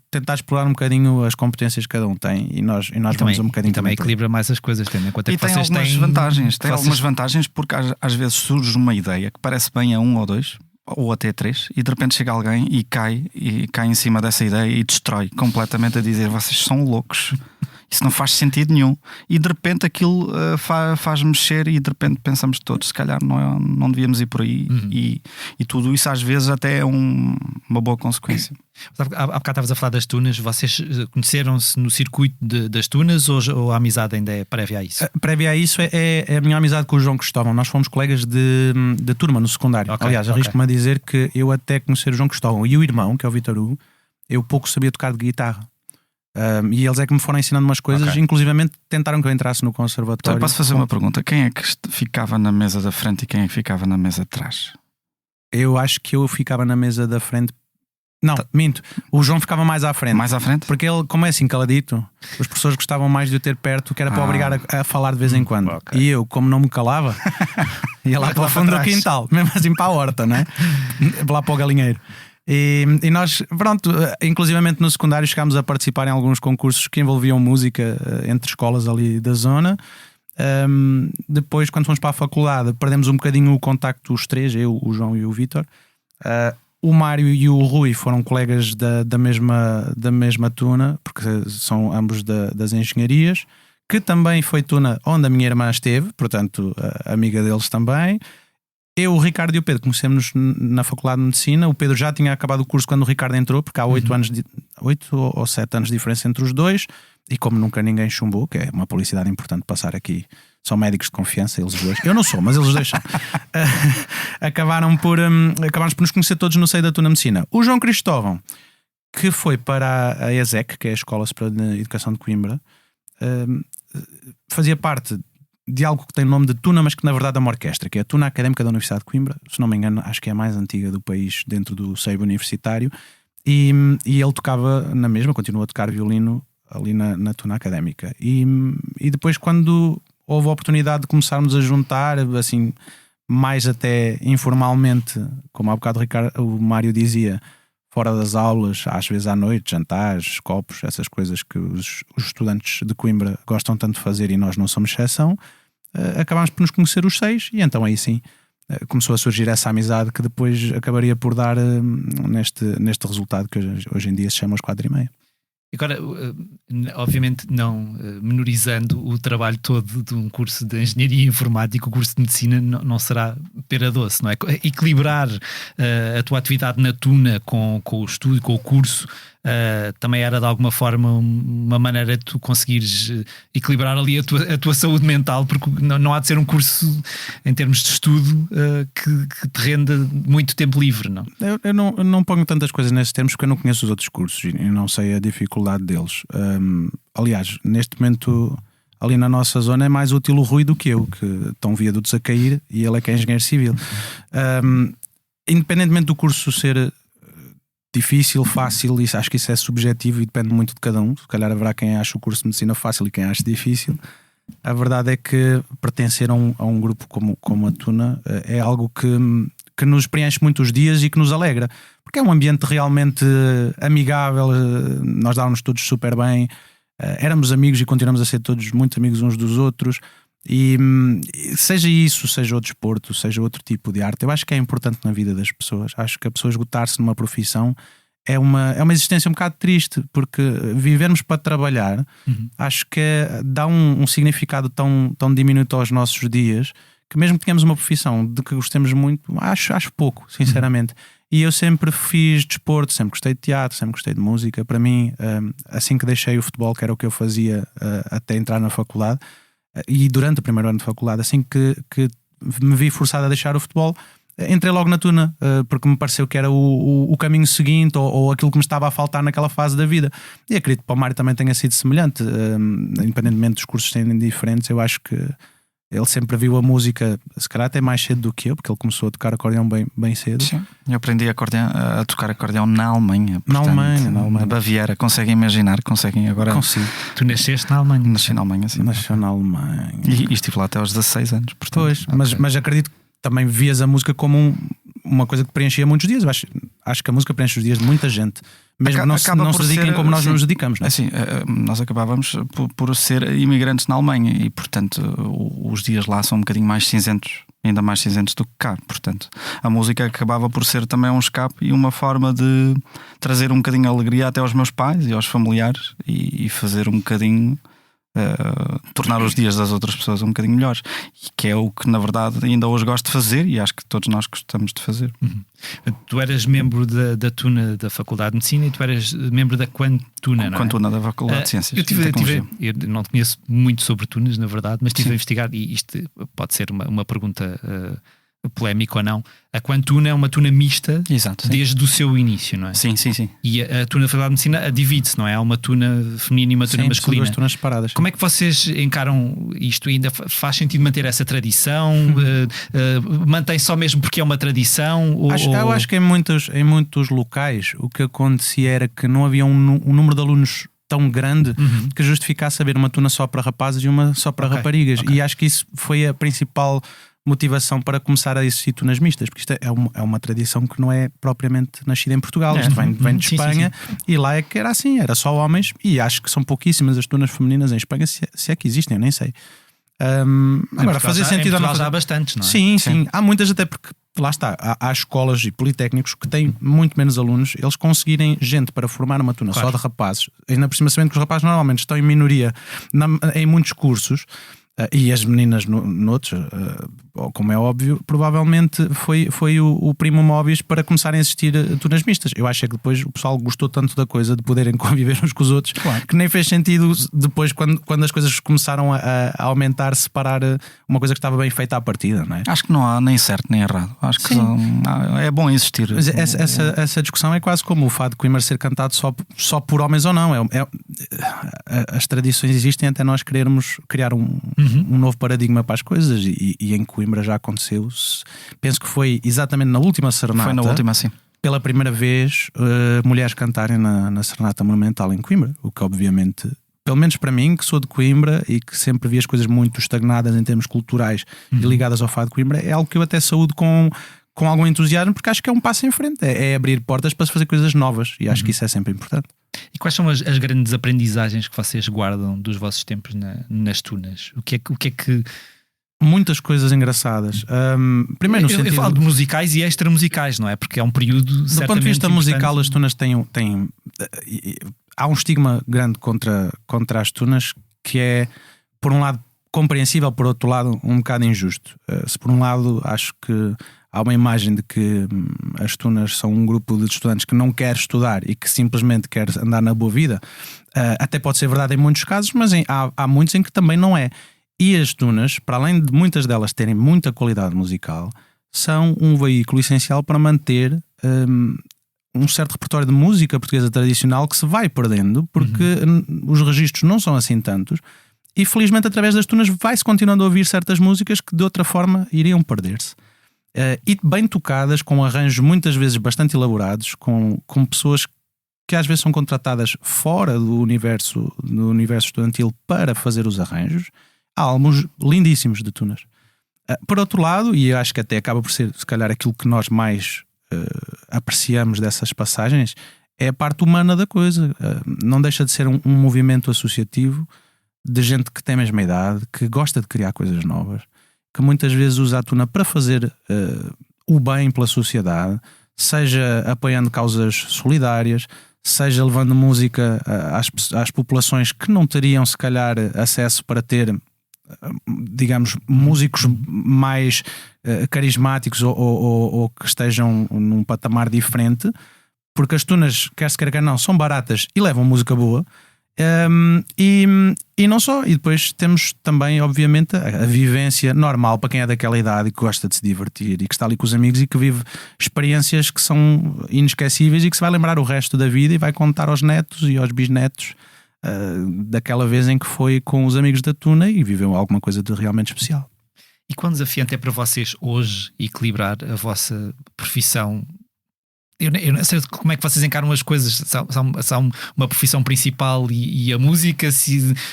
Speaker 2: tentar explorar um bocadinho as competências que cada um tem, e nós vamos um bocadinho.
Speaker 1: E também equilibra mais as coisas, tendo em conta que vocês têm
Speaker 3: vantagens. Tem algumas vantagens, porque às vezes surge uma ideia que parece bem a 1 ou 2 ou até 3, e de repente chega alguém e cai em cima dessa ideia e destrói completamente, a dizer: vocês são loucos, isso não faz sentido nenhum. E de repente aquilo faz mexer, e de repente pensamos todos: se calhar não devíamos ir por aí. E tudo isso às vezes até é uma boa consequência.
Speaker 1: Há bocado estavas a falar das tunas. Vocês conheceram-se no circuito das tunas, ou a amizade ainda é prévia a isso?
Speaker 2: Prévia a isso é a minha amizade com o João Cristóvão. Nós fomos colegas de turma no secundário. Aliás, arrisco-me a dizer que eu, até conhecer o João Cristóvão e o irmão, que é o Vítor Hugo, eu pouco sabia tocar de guitarra. E eles é que me foram ensinando umas coisas, inclusivamente tentaram que eu entrasse no conservatório.
Speaker 3: Então, posso fazer uma pergunta? Quem é que ficava na mesa da frente e quem é que ficava na mesa de trás?
Speaker 2: Eu acho que eu ficava na mesa da frente. Não, minto. O João ficava mais à frente.
Speaker 3: Mais à frente?
Speaker 2: Porque ele, como é assim caladito, os professores gostavam mais de o ter perto, que era para obrigar a falar de vez em quando. E eu, como não me calava, ia lá pela fundo do quintal, mesmo assim para a horta, né? Lá para o galinheiro. E nós, pronto, inclusivamente no secundário chegámos a participar em alguns concursos que envolviam música entre escolas ali da zona. Depois, quando fomos para a faculdade, perdemos um bocadinho o contacto, os três, eu, o João e o Vítor. O Mário e o Rui foram colegas da mesma tuna, porque são ambos das engenharias, que também foi tuna onde a minha irmã esteve, portanto, amiga deles também. Eu, o Ricardo e o Pedro conhecemos na Faculdade de Medicina. O Pedro já tinha acabado o curso quando o Ricardo entrou, porque há 8 ou 7 anos de diferença entre os dois. E como nunca ninguém chumbou, que é uma publicidade importante passar aqui, são médicos de confiança, eles dois. Eu não sou, mas eles dois são. Acabámos por nos conhecer todos no seio da Tuna Medicina. O João Cristóvão, que foi para a ESEC, que é a Escola Superior de Educação de Coimbra, fazia parte de algo que tem o nome de Tuna, mas que na verdade é uma orquestra, que é a Tuna Académica da Universidade de Coimbra. Se não me engano, acho que é a mais antiga do país dentro do seio universitário. E ele tocava na mesma, continua a tocar violino ali na Tuna Académica. E depois, quando houve a oportunidade de começarmos a juntar, assim, mais até informalmente, como há bocado o Mário dizia, fora das aulas, às vezes à noite, jantares, copos, essas coisas que os estudantes de Coimbra gostam tanto de fazer, e nós não somos exceção, acabámos por nos conhecer os 6, e então aí sim começou a surgir essa amizade que depois acabaria por dar neste resultado que hoje em dia se chama os 4,5.
Speaker 1: Agora, obviamente não menorizando o trabalho todo de um curso de Engenharia Informática, o curso de Medicina não será pera doce, não é? Equilibrar a tua atividade na Tuna com o estudo, com o curso, também era de alguma forma uma maneira de tu conseguires equilibrar ali a tua saúde mental, porque não há de ser um curso em termos de estudo que te renda muito tempo livre, não?
Speaker 2: Eu não ponho tantas coisas nesses termos porque eu não conheço os outros cursos e não sei a dificuldade deles. Aliás, neste momento ali na nossa zona é mais útil o Rui do que eu, que estão viadutos a cair e ele é que é engenheiro civil. Independentemente do curso ser difícil, fácil, acho que isso é subjetivo e depende muito de cada um. Se calhar haverá quem ache o curso de medicina fácil e quem ache difícil. A verdade é que pertencer a um grupo como a Tuna é algo que nos preenche muito os dias e que nos alegra, porque é um ambiente realmente amigável. Nós dávamos todos super bem, éramos amigos e continuamos a ser todos muito amigos uns dos outros. E seja isso, seja o desporto, seja outro tipo de arte, eu acho que é importante na vida das pessoas. Acho que a pessoa esgotar-se numa profissão é uma existência um bocado triste, porque vivermos para trabalhar, acho que dá um significado tão diminuto aos nossos dias, que mesmo que tenhamos uma profissão de que gostemos muito, acho pouco, sinceramente. E eu sempre fiz desporto, sempre gostei de teatro, sempre gostei de música. Para mim, assim que deixei o futebol, que era o que eu fazia até entrar na faculdade, e durante o primeiro ano de faculdade, assim que me vi forçado a deixar o futebol, entrei logo na Tuna, porque me pareceu que era o caminho seguinte, ou aquilo que me estava a faltar naquela fase da vida. E acredito que para o Mário também tenha sido semelhante, independentemente dos cursos serem diferentes. Eu acho que Ele sempre viu a música, se calhar até mais cedo do que eu, porque ele começou a tocar acordeão bem cedo.
Speaker 3: Sim, eu aprendi a tocar acordeão na Alemanha. Portanto,
Speaker 2: na
Speaker 3: Baviera, conseguem imaginar? Conseguem agora?
Speaker 2: Consigo.
Speaker 1: Tu nasceste na Alemanha?
Speaker 3: Nasci na Alemanha, sim.
Speaker 2: Nasceu na Alemanha.
Speaker 3: E estive lá até aos 16 anos. Portanto,
Speaker 2: pois, mas acredito que também vias a música como uma coisa que preenchia muitos dias. Acho que a música preenche os dias de muita gente, mesmo que não se dediquem como nós nos dedicamos, não é?
Speaker 3: Assim, nós acabávamos por ser imigrantes na Alemanha e, portanto, os dias lá são um bocadinho mais cinzentos, ainda mais cinzentos do que cá. Portanto, a música acabava por ser também um escape e uma forma de trazer um bocadinho de alegria até aos meus pais e aos familiares e fazer um bocadinho... tornar os dias das outras pessoas um bocadinho melhores, e que é o que na verdade ainda hoje gosto de fazer e acho que todos nós gostamos de fazer.
Speaker 1: Tu eras membro da Tuna da Faculdade de Medicina e tu eras membro da Quantuna, não é?
Speaker 3: Quantuna da Faculdade de Ciências.
Speaker 1: Eu não conheço muito sobre tunas, na verdade, mas estive a investigar, e isto pode ser uma pergunta polémica ou não. A Quantuna é uma tuna mista.
Speaker 3: Exato,
Speaker 1: desde o seu início, não é?
Speaker 3: Sim.
Speaker 1: E a tuna da Faculdade de Medicina divide-se, não é? Há uma tuna feminina e uma tuna masculina.
Speaker 2: São duas tunas separadas.
Speaker 1: Como é que vocês encaram isto? Ainda faz sentido manter essa tradição? Mantém só mesmo porque é uma tradição?
Speaker 2: Eu acho que em muitos locais o que acontecia era que não havia um número de alunos tão grande que justificasse haver uma tuna só para rapazes e uma só para raparigas. E acho que isso foi a principal motivação para começar a existir tunas mistas, porque isto é uma tradição que não é propriamente nascida em Portugal. Isto vem de Espanha. Sim. E lá é que era assim, era só homens, e acho que são pouquíssimas as tunas femininas em Espanha, se é que existem, eu nem sei. Agora, fazer sentido ou não?
Speaker 1: Há bastantes, não é?
Speaker 2: Sim. Há muitas, até porque lá está, há escolas e politécnicos que têm muito menos alunos, eles conseguirem gente para formar uma tuna só de rapazes, ainda por cima sabendo que os rapazes normalmente estão em minoria em muitos cursos. E as meninas noutros, como é óbvio, provavelmente foi o primo móvis para começarem a existir tunas mistas. Eu acho que depois o pessoal gostou tanto da coisa de poderem conviver uns com os outros, que nem fez sentido depois, quando as coisas começaram a aumentar, separar uma coisa que estava bem feita à partida, não é?
Speaker 3: Acho que não há nem certo nem errado. Acho que é bom existir.
Speaker 2: Mas essa discussão é quase como o fado de Coimbra ser cantado só por homens ou não. As tradições existem até nós querermos criar um novo paradigma para as coisas, e em Coimbra já aconteceu. Penso que foi exatamente na última serenata.
Speaker 3: Foi na última, sim.
Speaker 2: Pela primeira vez, mulheres cantarem na serenata monumental em Coimbra, o que obviamente, pelo menos para mim, que sou de Coimbra e que sempre vi as coisas muito estagnadas em termos culturais e ligadas ao fado de Coimbra, é algo que eu até saúdo com algum entusiasmo, porque acho que é um passo em frente, é abrir portas para se fazer coisas novas, e acho que isso é sempre importante.
Speaker 1: E quais são as grandes aprendizagens que vocês guardam dos vossos tempos nas tunas? O que é que...
Speaker 2: Muitas coisas engraçadas. Primeiro no sentido...
Speaker 1: Eu falo de musicais e extra-musicais, não é? Porque é um período
Speaker 2: certamente do ponto de vista musical, as tunas têm há um estigma grande contra as tunas, que é, por um lado, compreensível, por outro lado, um bocado injusto. Se por um lado acho que há uma imagem de que as tunas são um grupo de estudantes que não quer estudar e que simplesmente quer andar na boa vida, até pode ser verdade em muitos casos, mas há muitos em que também não é. E as tunas, para além de muitas delas terem muita qualidade musical, são um veículo essencial para manter um certo repertório de música portuguesa tradicional que se vai perdendo, porque os registros não são assim tantos, e felizmente através das tunas vai-se continuando a ouvir certas músicas que de outra forma iriam perder-se. E bem tocadas, com arranjos muitas vezes bastante elaborados, com pessoas que às vezes são contratadas fora do universo estudantil para fazer os arranjos. Há álbuns lindíssimos de tunas. Por outro lado, e acho que até acaba por ser se calhar aquilo que nós mais apreciamos dessas passagens, é a parte humana da coisa. Não deixa de ser um movimento associativo de gente que tem a mesma idade, que gosta de criar coisas novas, que muitas vezes usa a tuna para fazer o bem pela sociedade, seja apoiando causas solidárias, seja levando música às populações que não teriam se calhar acesso para ter, digamos, músicos mais carismáticos ou que estejam num patamar diferente, porque as tunas, quer se quer quer não, são baratas e levam música boa. E não só, e depois temos também obviamente a vivência normal para quem é daquela idade e que gosta de se divertir e que está ali com os amigos e que vive experiências que são inesquecíveis e que se vai lembrar o resto da vida e vai contar aos netos e aos bisnetos daquela vez em que foi com os amigos da tuna e viveu alguma coisa de realmente especial.
Speaker 1: E quão desafiante é para vocês hoje equilibrar a vossa profissão? Eu não sei como é que vocês encaram as coisas. São uma profissão principal e a música.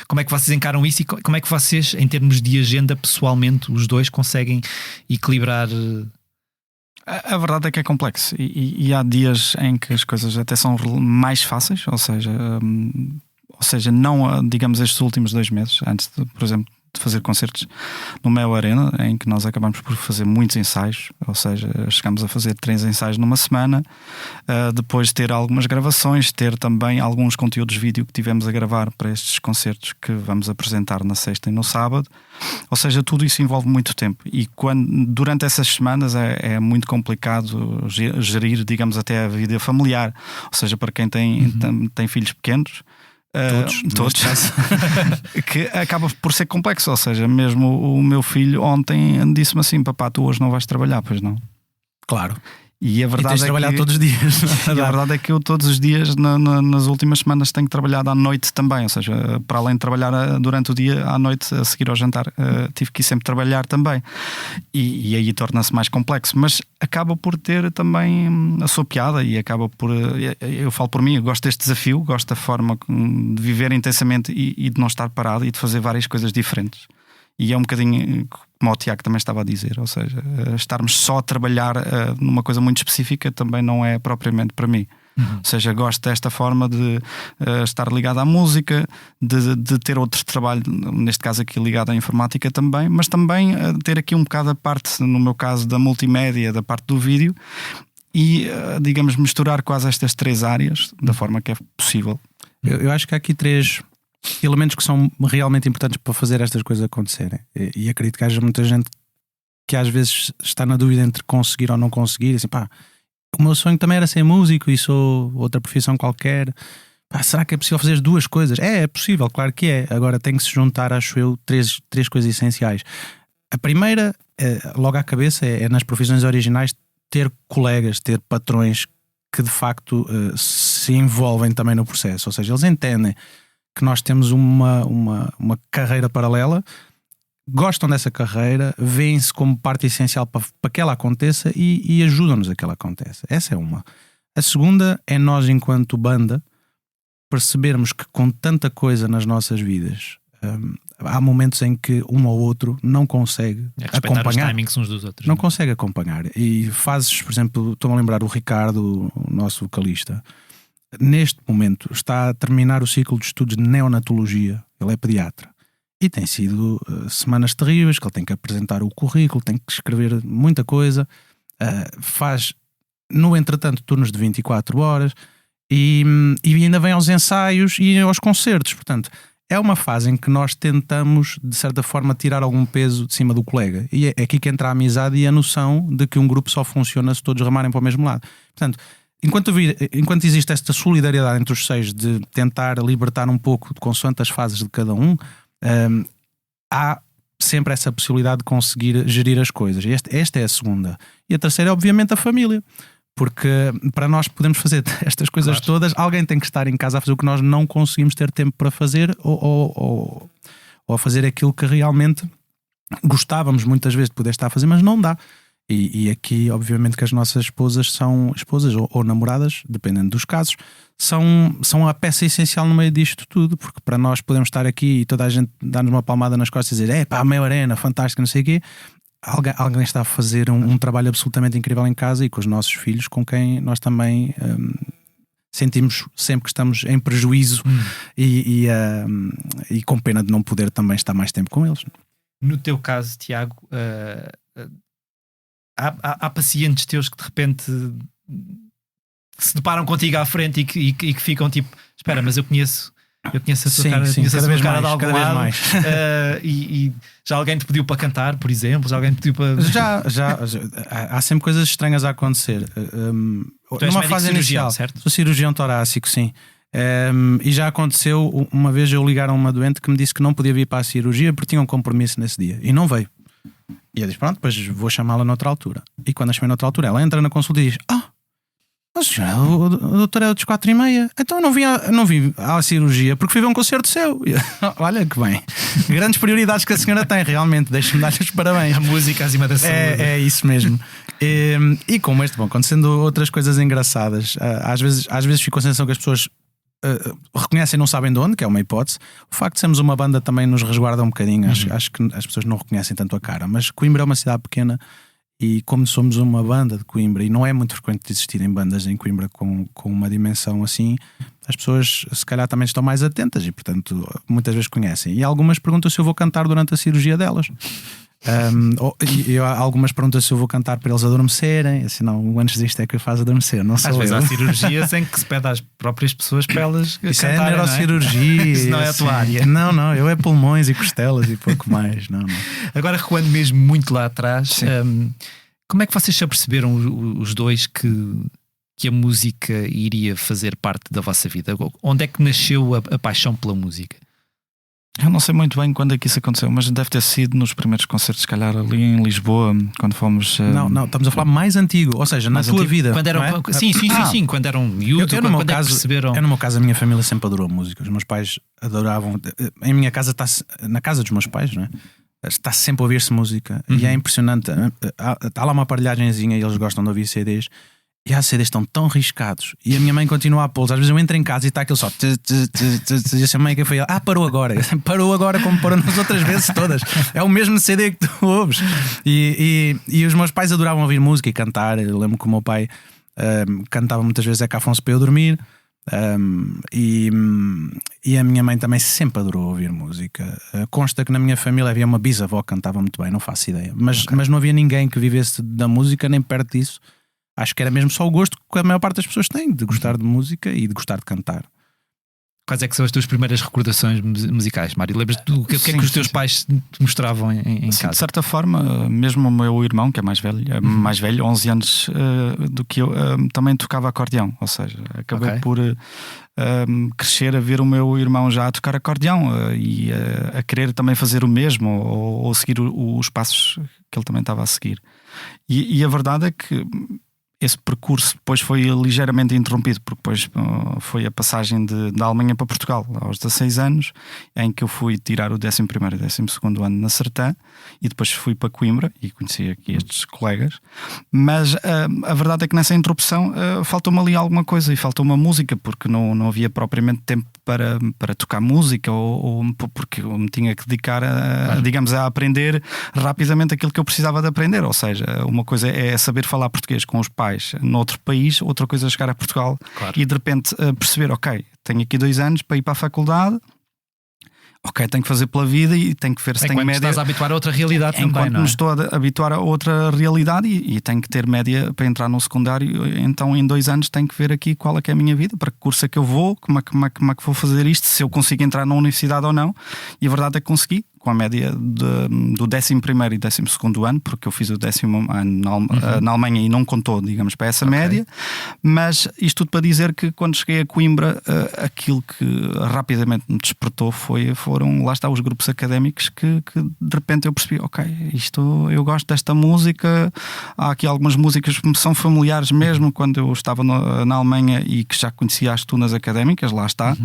Speaker 1: Como é que vocês encaram isso e como é que vocês, em termos de agenda, pessoalmente, os dois conseguem equilibrar?
Speaker 3: A verdade é que é complexo e há dias em que as coisas até são mais fáceis, ou seja, não, digamos, estes últimos 2 meses, antes de, por exemplo, de fazer concertos no Mel Arena, em que nós acabamos por fazer muitos ensaios, ou seja, chegamos a fazer 3 ensaios numa semana, depois ter algumas gravações, ter também alguns conteúdos de vídeo que tivemos a gravar para estes concertos que vamos apresentar na sexta e no sábado. Ou seja, tudo isso envolve muito tempo e durante essas semanas é muito complicado gerir, digamos, até a vida familiar, ou seja, para quem tem filhos pequenos, todos que acaba por ser complexo. Ou seja, mesmo o meu filho ontem disse-me assim: papá, tu hoje não vais trabalhar, pois não?
Speaker 2: Claro.
Speaker 3: E a verdade
Speaker 2: tens de trabalhar todos os dias.
Speaker 3: E a verdade é que eu todos os dias nas últimas semanas tenho trabalhado à noite também. Ou seja, para além de trabalhar durante o dia, à noite, a seguir ao jantar, tive que ir sempre trabalhar também. E aí torna-se mais complexo. Mas acaba por ter também a sua piada e acaba por... Eu falo por mim, eu gosto deste desafio, gosto da forma de viver intensamente e de não estar parado e de fazer várias coisas diferentes. E é um bocadinho como o Tiago também estava a dizer, ou seja, estarmos só a trabalhar numa coisa muito específica também não é propriamente para mim. Ou seja, gosto desta forma de estar ligado à música, de ter outro trabalho, neste caso aqui ligado à informática também, mas também ter aqui um bocado a parte, no meu caso, da multimédia, da parte do vídeo e, digamos, misturar quase estas 3 áreas da forma que é possível.
Speaker 2: Eu acho que há aqui 3 elementos que são realmente importantes para fazer estas coisas acontecerem. E acredito que haja muita gente que às vezes está na dúvida entre conseguir ou não conseguir. E assim, pá, o meu sonho também era ser músico e sou outra profissão qualquer. Pá, será que é possível fazer as 2 coisas? É possível, claro que é. Agora tem que se juntar, acho eu, 3 coisas essenciais. A primeira, logo à cabeça, é nas profissões originais ter colegas, ter patrões que de facto se envolvem também no processo. Ou seja, eles entendem que nós temos uma carreira paralela, gostam dessa carreira, veem-se como parte essencial para que ela aconteça e ajudam-nos a que ela aconteça. Essa é uma. A segunda é nós, enquanto banda, percebermos que com tanta coisa nas nossas vidas, há momentos em que um ou outro não consegue acompanhar
Speaker 1: os timings uns dos outros.
Speaker 2: Não consegue acompanhar. E fazes, por exemplo, estou-me a lembrar o Ricardo, o nosso vocalista, neste momento está a terminar o ciclo de estudos de neonatologia. Ele é pediatra e tem sido semanas terríveis, que ele tem que apresentar o currículo, tem que escrever muita coisa, faz no entretanto turnos de 24 horas e ainda vem aos ensaios e aos concertos. Portanto, é uma fase em que nós tentamos de certa forma tirar algum peso de cima do colega, e é aqui que entra a amizade e a noção de que um grupo só funciona se todos remarem para o mesmo lado. Portanto, enquanto existe esta solidariedade entre os 6 de tentar libertar um pouco de consoante as fases de cada um, há sempre essa possibilidade de conseguir gerir as coisas. Esta é a segunda. E a terceira é obviamente a família, porque para nós podermos fazer estas coisas todas, alguém tem que estar em casa a fazer o que nós não conseguimos ter tempo para fazer ou a fazer aquilo que realmente gostávamos muitas vezes de poder estar a fazer, mas não dá. E aqui, obviamente, que as nossas esposas são esposas ou namoradas, dependendo dos casos, são a peça essencial no meio disto tudo, porque para nós podemos estar aqui e toda a gente dar-nos uma palmada nas costas e dizer: a Mel Arena, fantástica, não sei o quê. Alguém está a fazer um trabalho absolutamente incrível em casa e com os nossos filhos, com quem nós também sentimos sempre que estamos em prejuízo e com pena de não poder também estar mais tempo com eles.
Speaker 1: No teu caso, Tiago, há pacientes teus que de repente se deparam contigo à frente e que ficam tipo: espera, mas eu conheço a tua cara, conheço a tua cara de algum lado. E já alguém te pediu para cantar, por exemplo? Já alguém te pediu para...
Speaker 2: Já há sempre coisas estranhas a acontecer.
Speaker 1: Numa fase inicial, certo?
Speaker 2: Sou cirurgião torácico, sim. E já aconteceu uma vez eu ligar a uma doente que me disse que não podia vir para a cirurgia porque tinha um compromisso nesse dia e não veio. E eu disse: pronto, depois vou chamá-la noutra altura. E quando a chamei noutra altura, ela entra na consulta e diz: o doutor é dos 4h30. Então eu não vim à cirurgia porque fui ver um concerto seu. Olha que bem. Grandes prioridades que a senhora tem, realmente. Deixe-me dar-lhe os parabéns.
Speaker 1: A música acima da saúde.
Speaker 2: É isso mesmo. E como acontecendo outras coisas engraçadas, às vezes fico com a sensação que as pessoas reconhecem e não sabem de onde, que é uma hipótese. O facto de sermos uma banda também nos resguarda um bocadinho. Acho que as pessoas não reconhecem tanto a cara. Mas Coimbra é uma cidade pequena. E como somos uma banda de Coimbra, e não é muito frequente existirem bandas em Coimbra com uma dimensão assim, as pessoas se calhar também estão mais atentas e, portanto, muitas vezes conhecem. E algumas perguntam se eu vou cantar durante a cirurgia delas. Algumas perguntam se eu vou cantar para eles adormecerem. Assim, não, o antes disto é que faz adormecer. Não sou
Speaker 1: às vezes
Speaker 2: eu.
Speaker 1: há cirurgias em que se pede às próprias pessoas para elas
Speaker 2: isso
Speaker 1: cantarem,
Speaker 2: é neurocirurgia.
Speaker 1: Isso não é a tua área.
Speaker 2: Não, eu é pulmões e costelas e pouco mais. Não.
Speaker 1: Agora, recuando mesmo muito lá atrás, como é que vocês se aperceberam os dois que a música iria fazer parte da vossa vida? Onde é que nasceu a paixão pela música?
Speaker 3: Eu não sei muito bem quando é que isso aconteceu, mas deve ter sido nos primeiros concertos, se calhar ali em Lisboa, quando fomos.
Speaker 2: Não, estamos a falar mais antigo, ou seja, na tua vida.
Speaker 1: Quando eram, sim, quando eram miúdos, quando é que perceberam?
Speaker 2: No meu caso, a minha família sempre adorou música. Os meus pais adoravam. Em minha casa, na casa dos meus pais, não é? Está sempre a ouvir-se música e é impressionante. Há lá uma aparelhagenzinha e eles gostam de ouvir CDs. E há CDs estão tão riscados e a minha mãe continua a pô-los. Às vezes eu entro em casa e está aquilo só e a mãe que foi parou agora. Parou agora como parou nas outras vezes todas. É o mesmo CD que tu ouves. E os meus pais adoravam ouvir música e cantar. Eu lembro que o meu pai cantava muitas vezes Zeca Afonso para eu dormir. E a minha mãe também sempre adorou ouvir música. Consta que na minha família havia uma bisavó que cantava muito bem, não faço ideia, mas não havia ninguém que vivesse da música nem perto disso. Acho que era mesmo só o gosto que a maior parte das pessoas tem de gostar de música e de gostar de cantar.
Speaker 1: Quais é que são as tuas primeiras recordações musicais, Mário? Lembras-te do que é que os teus pais te mostravam em casa?
Speaker 3: De certa forma, mesmo o meu irmão, que é mais velho, 11 anos do que eu, também tocava acordeão. Ou seja, acabei por crescer a ver o meu irmão já a tocar acordeão e a querer também fazer o mesmo ou seguir os passos que ele também estava a seguir. E a verdade é que esse percurso depois foi ligeiramente interrompido, porque depois foi a passagem da Alemanha para Portugal, aos 16 anos, em que eu fui tirar o 11º e 12º ano na Sertã, e depois fui para Coimbra e conheci aqui estes colegas. Mas a verdade é que nessa interrupção faltou-me ali alguma coisa, e faltou uma música, porque não havia propriamente tempo para tocar música, ou porque eu me tinha que dedicar a aprender rapidamente aquilo que eu precisava de aprender. Ou seja, uma coisa é saber falar português com os pais noutro país, outra coisa é chegar a Portugal e de repente perceber, ok, tenho aqui 2 anos para ir para a faculdade, ok, tenho que fazer pela vida e tenho que ver se tenho média.
Speaker 1: Estás a habituar a outra realidade também,
Speaker 3: enquanto
Speaker 1: não é?
Speaker 3: me estou a habituar a outra realidade e tenho que ter média para entrar no secundário. Então em 2 anos tenho que ver aqui qual é que é a minha vida, para que curso é que eu vou, como é que vou fazer isto, se eu consigo entrar na universidade ou não. E a verdade é que consegui, com a média do 11º e 12º ano, porque eu fiz o 10º ano na Alemanha e não contou, digamos, para essa média. Mas isto tudo para dizer que quando cheguei a Coimbra, aquilo que rapidamente me despertou foram, lá está, os grupos académicos que de repente eu percebi, ok, eu gosto desta música. Há aqui algumas músicas que me são familiares mesmo quando eu estava na Alemanha e que já conhecia as tunas académicas, lá está.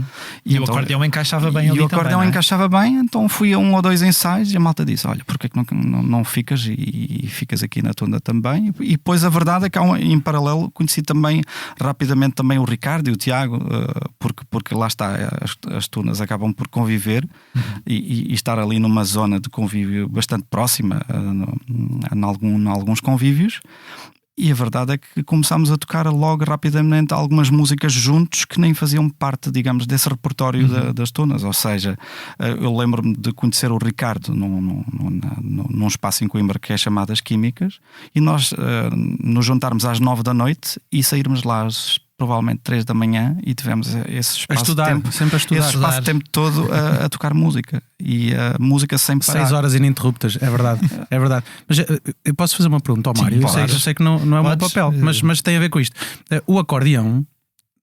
Speaker 1: E então, o acordeão encaixava bem ali também. E o acordeão
Speaker 3: encaixava bem, então fui a 1 ou 2 ensaios e a malta disse, olha, porque é que não ficas e ficas aqui na tuna também? E depois a verdade é que em paralelo conheci também rapidamente também o Ricardo e o Tiago, porque lá está, as tunas acabam por conviver e estar ali numa zona de convívio bastante próxima em alguns convívios. E a verdade é que começámos a tocar logo rapidamente algumas músicas juntos que nem faziam parte, digamos, desse repertório das tunas. Ou seja, eu lembro-me de conhecer o Ricardo num espaço em Coimbra que é chamado As Químicas, e nós nos juntarmos às 9 da noite e sairmos lá às provavelmente 3 da manhã e tivemos esse espaço de tempo,
Speaker 2: sempre a estudar.
Speaker 3: Esse espaço de tempo todo a tocar música, e a música sem parar.
Speaker 2: 6 horas ininterruptas, é verdade. É verdade. Mas eu posso fazer uma pergunta ao Mário?
Speaker 3: Sim,
Speaker 2: eu sei que não é o meu papel, mas tem a ver com isto. O acordeão,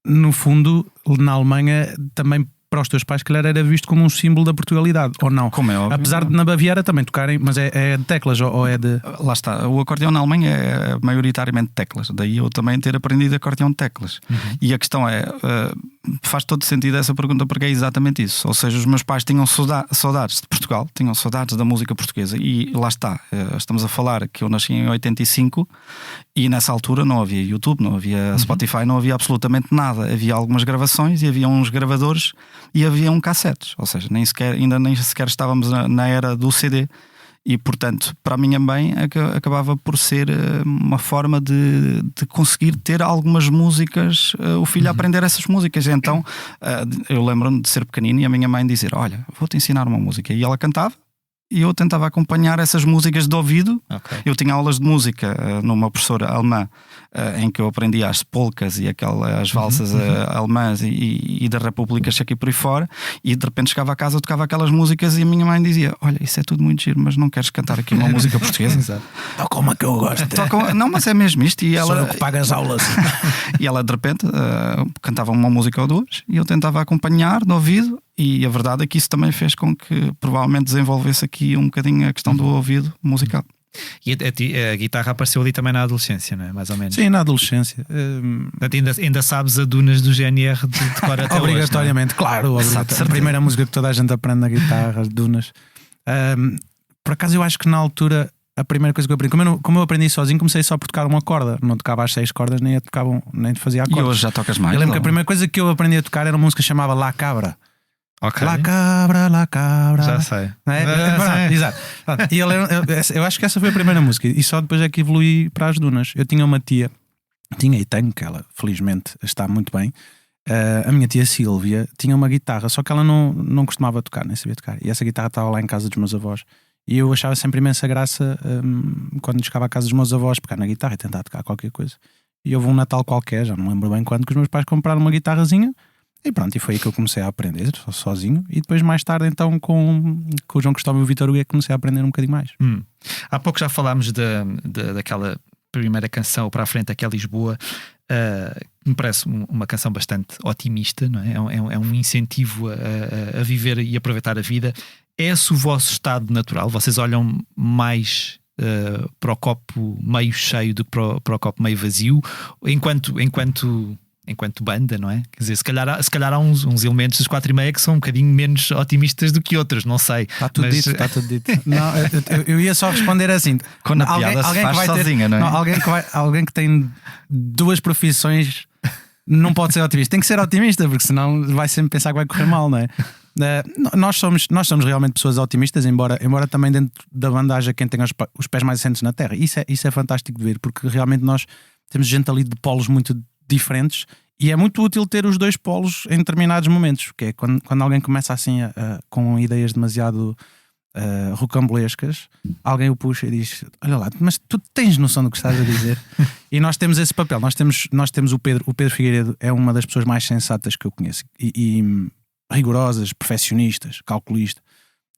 Speaker 2: no fundo, na Alemanha também para os teus pais, calhar era visto como um símbolo da Portugalidade, ou não?
Speaker 3: Como é óbvio.
Speaker 2: Apesar de na Baviera também tocarem, mas é de teclas ou é de...
Speaker 3: Lá está, o acordeão na Alemanha é maioritariamente teclas, daí eu também ter aprendido acordeão de teclas. E a questão é, faz todo sentido essa pergunta, porque é exatamente isso. Ou seja, os meus pais tinham saudades de Portugal, tinham saudades da música portuguesa, e lá está, estamos a falar que eu nasci em 85 e nessa altura não havia YouTube, não havia Spotify, não havia absolutamente nada. Havia algumas gravações e havia uns gravadores e havia cassetes, ou seja, ainda nem sequer estávamos na era do CD. E portanto, para a minha mãe acabava por ser uma forma de conseguir ter algumas músicas, o filho a aprender essas músicas. Então eu lembro-me de ser pequenino e a minha mãe dizer: olha, vou-te ensinar uma música. E ela cantava e eu tentava acompanhar essas músicas de ouvido. Eu tinha aulas de música numa professora alemã, em que eu aprendi as polcas e as valsas alemãs e da República Checa e por aí fora, e de repente chegava a casa, tocava aquelas músicas e a minha mãe dizia: olha, isso é tudo muito giro, mas não queres cantar aqui uma música portuguesa?
Speaker 2: Exato. Toca uma que eu gosto.
Speaker 3: Não, mas é mesmo isto. E ela,
Speaker 2: sou eu que paga as aulas.
Speaker 3: E ela de repente cantava uma música ou duas e eu tentava acompanhar de ouvido. E a verdade é que isso também fez com que provavelmente desenvolvesse aqui um bocadinho a questão do ouvido musical.
Speaker 1: E a guitarra apareceu ali também na adolescência, não é? Mais ou menos.
Speaker 2: Sim, na adolescência.
Speaker 1: Ainda sabes a Dunas do GNR de cor até
Speaker 2: obrigatoriamente,
Speaker 1: hoje,
Speaker 2: claro. A primeira música que toda a gente aprende na guitarra, as Dunas. Por acaso eu acho que na altura a primeira coisa que eu aprendi, como eu aprendi sozinho, comecei só por tocar uma corda. Não tocava as 6 cordas, nem fazia acordes.
Speaker 3: E hoje já tocas mais?
Speaker 2: Eu lembro que a primeira coisa que eu aprendi a tocar era uma música chamada La Cabra.
Speaker 1: Okay.
Speaker 2: La cabra.
Speaker 1: Já sei.
Speaker 2: Exato. E eu acho que essa foi a primeira música. E só depois é que evolui para as Dunas. Eu tinha uma tia, e tenho, que ela felizmente está muito bem. A minha tia Sílvia tinha uma guitarra, só que ela não costumava tocar, nem sabia tocar. E essa guitarra estava lá em casa dos meus avós. E eu achava sempre imensa graça quando chegava à casa dos meus avós, pegar na guitarra e tentar tocar qualquer coisa. E houve um Natal qualquer, já não me lembro bem quando, que os meus pais compraram uma guitarrazinha. E pronto, e foi aí que eu comecei a aprender sozinho. E depois mais tarde então com o João Cristóvão e o Vítor Huguet comecei a aprender um bocadinho mais.
Speaker 1: Há pouco já falámos daquela primeira canção, Para a Frente aqui é Lisboa, que me parece uma canção bastante otimista, não é? É um incentivo a viver e aproveitar a vida. É esse o vosso estado natural? Vocês olham mais para o copo meio cheio do que para o copo meio vazio, enquanto banda, não é? Quer dizer, se calhar há uns elementos dos 4:30 que são um bocadinho menos otimistas do que outros, não sei.
Speaker 2: Está tudo dito. Não, eu ia só responder assim:
Speaker 3: quando a piada se faz sozinha, não é?
Speaker 2: Alguém que tem 2 profissões não pode ser otimista. Tem que ser otimista, porque senão vai sempre pensar que vai correr mal, não é? Nós somos realmente pessoas otimistas, embora também dentro da banda haja quem tenha os pés mais assentes na terra. Isso é fantástico de ver, porque realmente nós temos gente ali de polos muito diferentes e é muito útil ter os 2 polos em determinados momentos, que é quando alguém começa assim com ideias demasiado rocambolescas, alguém o puxa e diz: olha lá, mas tu tens noção do que estás a dizer? E nós temos esse papel, nós temos o Pedro Figueiredo é uma das pessoas mais sensatas que eu conheço e rigorosas, perfeccionistas, calculista,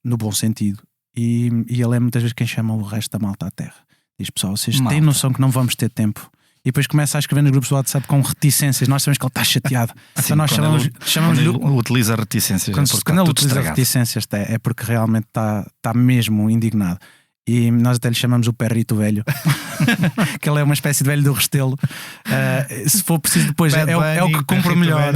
Speaker 2: no bom sentido, e ele é muitas vezes quem chama o resto da malta à terra. Diz: pessoal, vocês têm noção que não vamos ter tempo? E depois começa a escrever nos grupos do WhatsApp com reticências. Nós sabemos que ele está chateado.
Speaker 3: Sim,
Speaker 2: então nós chamamos-lhe.
Speaker 3: Utiliza reticências.
Speaker 2: Quando ele utiliza reticências é porque realmente está mesmo indignado. E nós até lhe chamamos o perrito velho, que ele é uma espécie de velho do Restelo. Se for preciso, depois é o que cumpre melhor.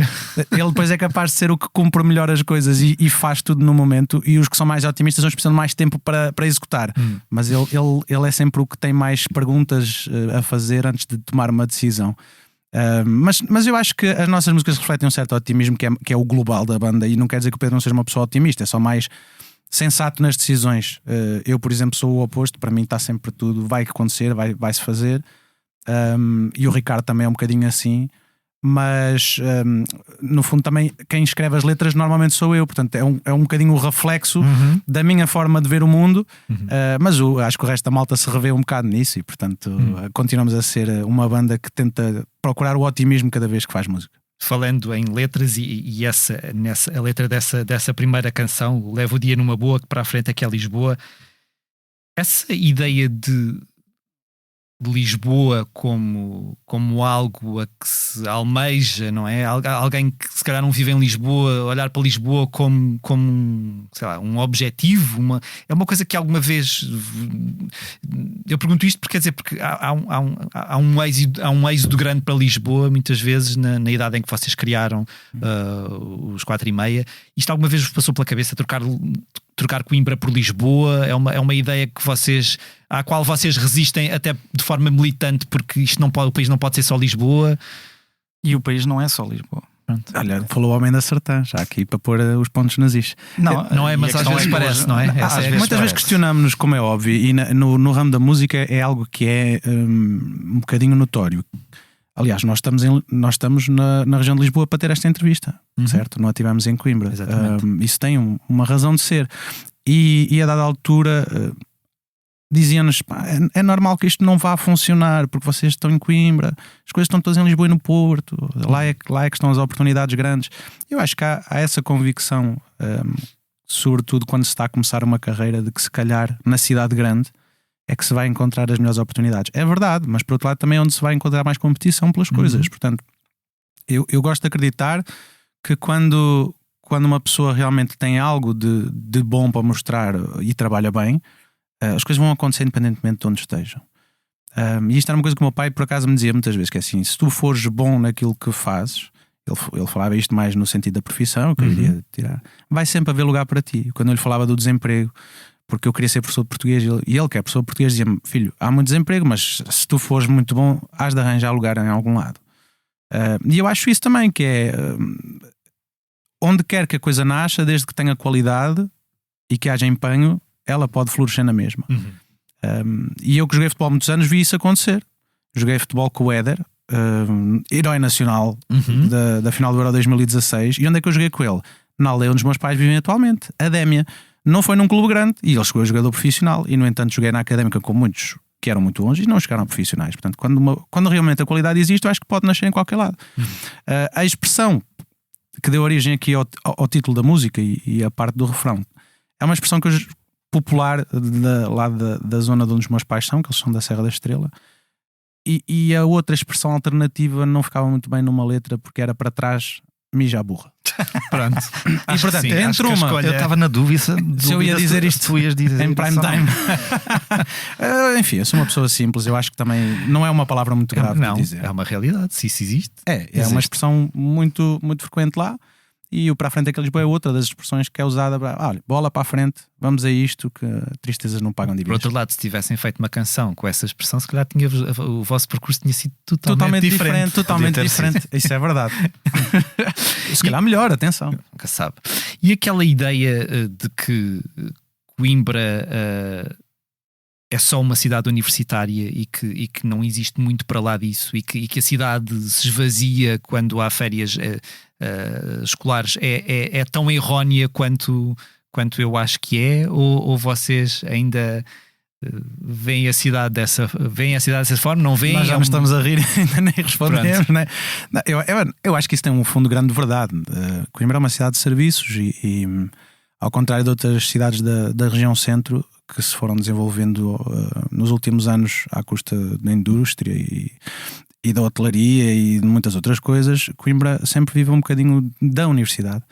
Speaker 2: Ele depois é capaz de ser o que cumpre melhor as coisas e faz tudo no momento. E os que são mais otimistas vão precisando mais tempo para executar. Mas ele é sempre o que tem mais perguntas a fazer antes de tomar uma decisão. Mas eu acho que as nossas músicas refletem um certo otimismo que é o global da banda. E não quer dizer que o Pedro não seja uma pessoa otimista, é só mais sensato nas decisões. Eu, por exemplo, sou o oposto. Para mim está sempre tudo, vai acontecer, vai-se fazer. E o Ricardo também é um bocadinho assim. Mas no fundo também quem escreve as letras normalmente sou eu. Portanto é um bocadinho o reflexo da minha forma de ver o mundo. Mas acho que o resto da malta se revê um bocado nisso. E portanto continuamos a ser uma banda que tenta procurar o otimismo cada vez que faz música.
Speaker 1: Falando em letras e a letra dessa primeira canção, Leva o Dia numa Boa, que para a frente aqui é Lisboa, essa ideia de de Lisboa como algo a que se almeja, não é? Alguém que se calhar não vive em Lisboa, olhar para Lisboa como sei lá, um objetivo, é uma coisa que alguma vez eu pergunto isto porque quer dizer, porque há um êxodo grande para Lisboa, muitas vezes na idade em que vocês criaram os 4,5. Isto alguma vez vos passou pela cabeça trocar Coimbra por Lisboa? É uma ideia à qual vocês resistem até de forma militante, porque o país não pode ser só Lisboa.
Speaker 3: E o país não é só Lisboa.
Speaker 2: Pronto. Olha, falou o homem da Sertã, já aqui para pôr os pontos nas is.
Speaker 1: Não é, mas às vezes parece, não é?
Speaker 2: Muitas vezes questionamos-nos, como é óbvio, e no ramo da música é algo que é um bocadinho notório. Aliás, nós estamos na região de Lisboa para ter esta entrevista, certo? Não a tivemos em Coimbra. Isso tem uma razão de ser. E a dada altura dizia-nos: é normal que isto não vá funcionar porque vocês estão em Coimbra, as coisas estão todas em Lisboa e no Porto, lá é que estão as oportunidades grandes. Eu acho que há essa convicção, sobretudo quando se está a começar uma carreira, de que se calhar na cidade grande é que se vai encontrar as melhores oportunidades. É verdade, mas por outro lado também é onde se vai encontrar mais competição pelas coisas. Portanto, eu gosto de acreditar que quando uma pessoa realmente tem algo de bom para mostrar e trabalha bem, as coisas vão acontecer independentemente de onde estejam. E isto era uma coisa que o meu pai por acaso me dizia muitas vezes, que é assim: se tu fores bom naquilo que fazes, ele falava isto mais no sentido da profissão, que eu iria tirar, vai sempre haver lugar para ti. Quando eu lhe falava do desemprego, porque eu queria ser professor de português, e ele que é professor de português, dizia-me: filho, há muito desemprego, mas se tu fores muito bom, has de arranjar lugar em algum lado. E eu acho isso também, que é onde quer que a coisa nasça, desde que tenha qualidade e que haja empenho, ela pode florescer na mesma. E eu que joguei futebol há muitos anos vi isso acontecer. Joguei futebol com o Éder, herói nacional da final do Euro 2016. E onde é que eu joguei com ele? Na aldeia onde os meus pais vivem atualmente, a Démia. Não foi num clube grande e ele chegou a jogador profissional, e no entanto joguei na académica com muitos que eram muito longe e não chegaram a profissionais. Portanto, quando realmente a qualidade existe, eu acho que pode nascer em qualquer lado. A expressão que deu origem aqui ao título da música e a parte do refrão é uma expressão popular lá da zona de onde os meus pais são, que eles são da Serra da Estrela, e a outra expressão alternativa não ficava muito bem numa letra, porque era para trás mija a burra.
Speaker 1: Pronto.
Speaker 2: E portanto, entre uma,
Speaker 3: eu estava na dúvida
Speaker 2: se eu ia dizer isto
Speaker 3: tu ias dizer
Speaker 2: em prime time. Enfim, eu sou uma pessoa simples, eu acho que também não é uma palavra muito grave de dizer.
Speaker 1: É uma realidade, se isso existe.
Speaker 2: É uma expressão muito, muito frequente lá. E o para a frente aqui em Lisboa é outra das expressões que é usada para, olha, bola para a frente, vamos a isto, que tristezas não pagam dívidas.
Speaker 1: Por outro lado, se tivessem feito uma canção com essa expressão, se calhar o vosso percurso tinha sido totalmente diferente.
Speaker 2: Totalmente diferente. Isso é verdade. Se calhar melhor, atenção.
Speaker 1: Nunca sabe. E aquela ideia de que Coimbra é só uma cidade universitária e que não existe muito para lá disso, e que a cidade se esvazia quando há férias escolares, é tão errónea quanto eu acho que é, ou vocês ainda veem a cidade dessa forma? Não veem?
Speaker 2: Nós já nos estamos a rir e ainda nem respondemos, né? Eu acho que isso tem um fundo grande de verdade. Coimbra é uma cidade de serviços e ao contrário de outras cidades da região centro que se foram desenvolvendo nos últimos anos à custa da indústria e da hotelaria e de muitas outras coisas, Coimbra sempre vive um bocadinho da universidade.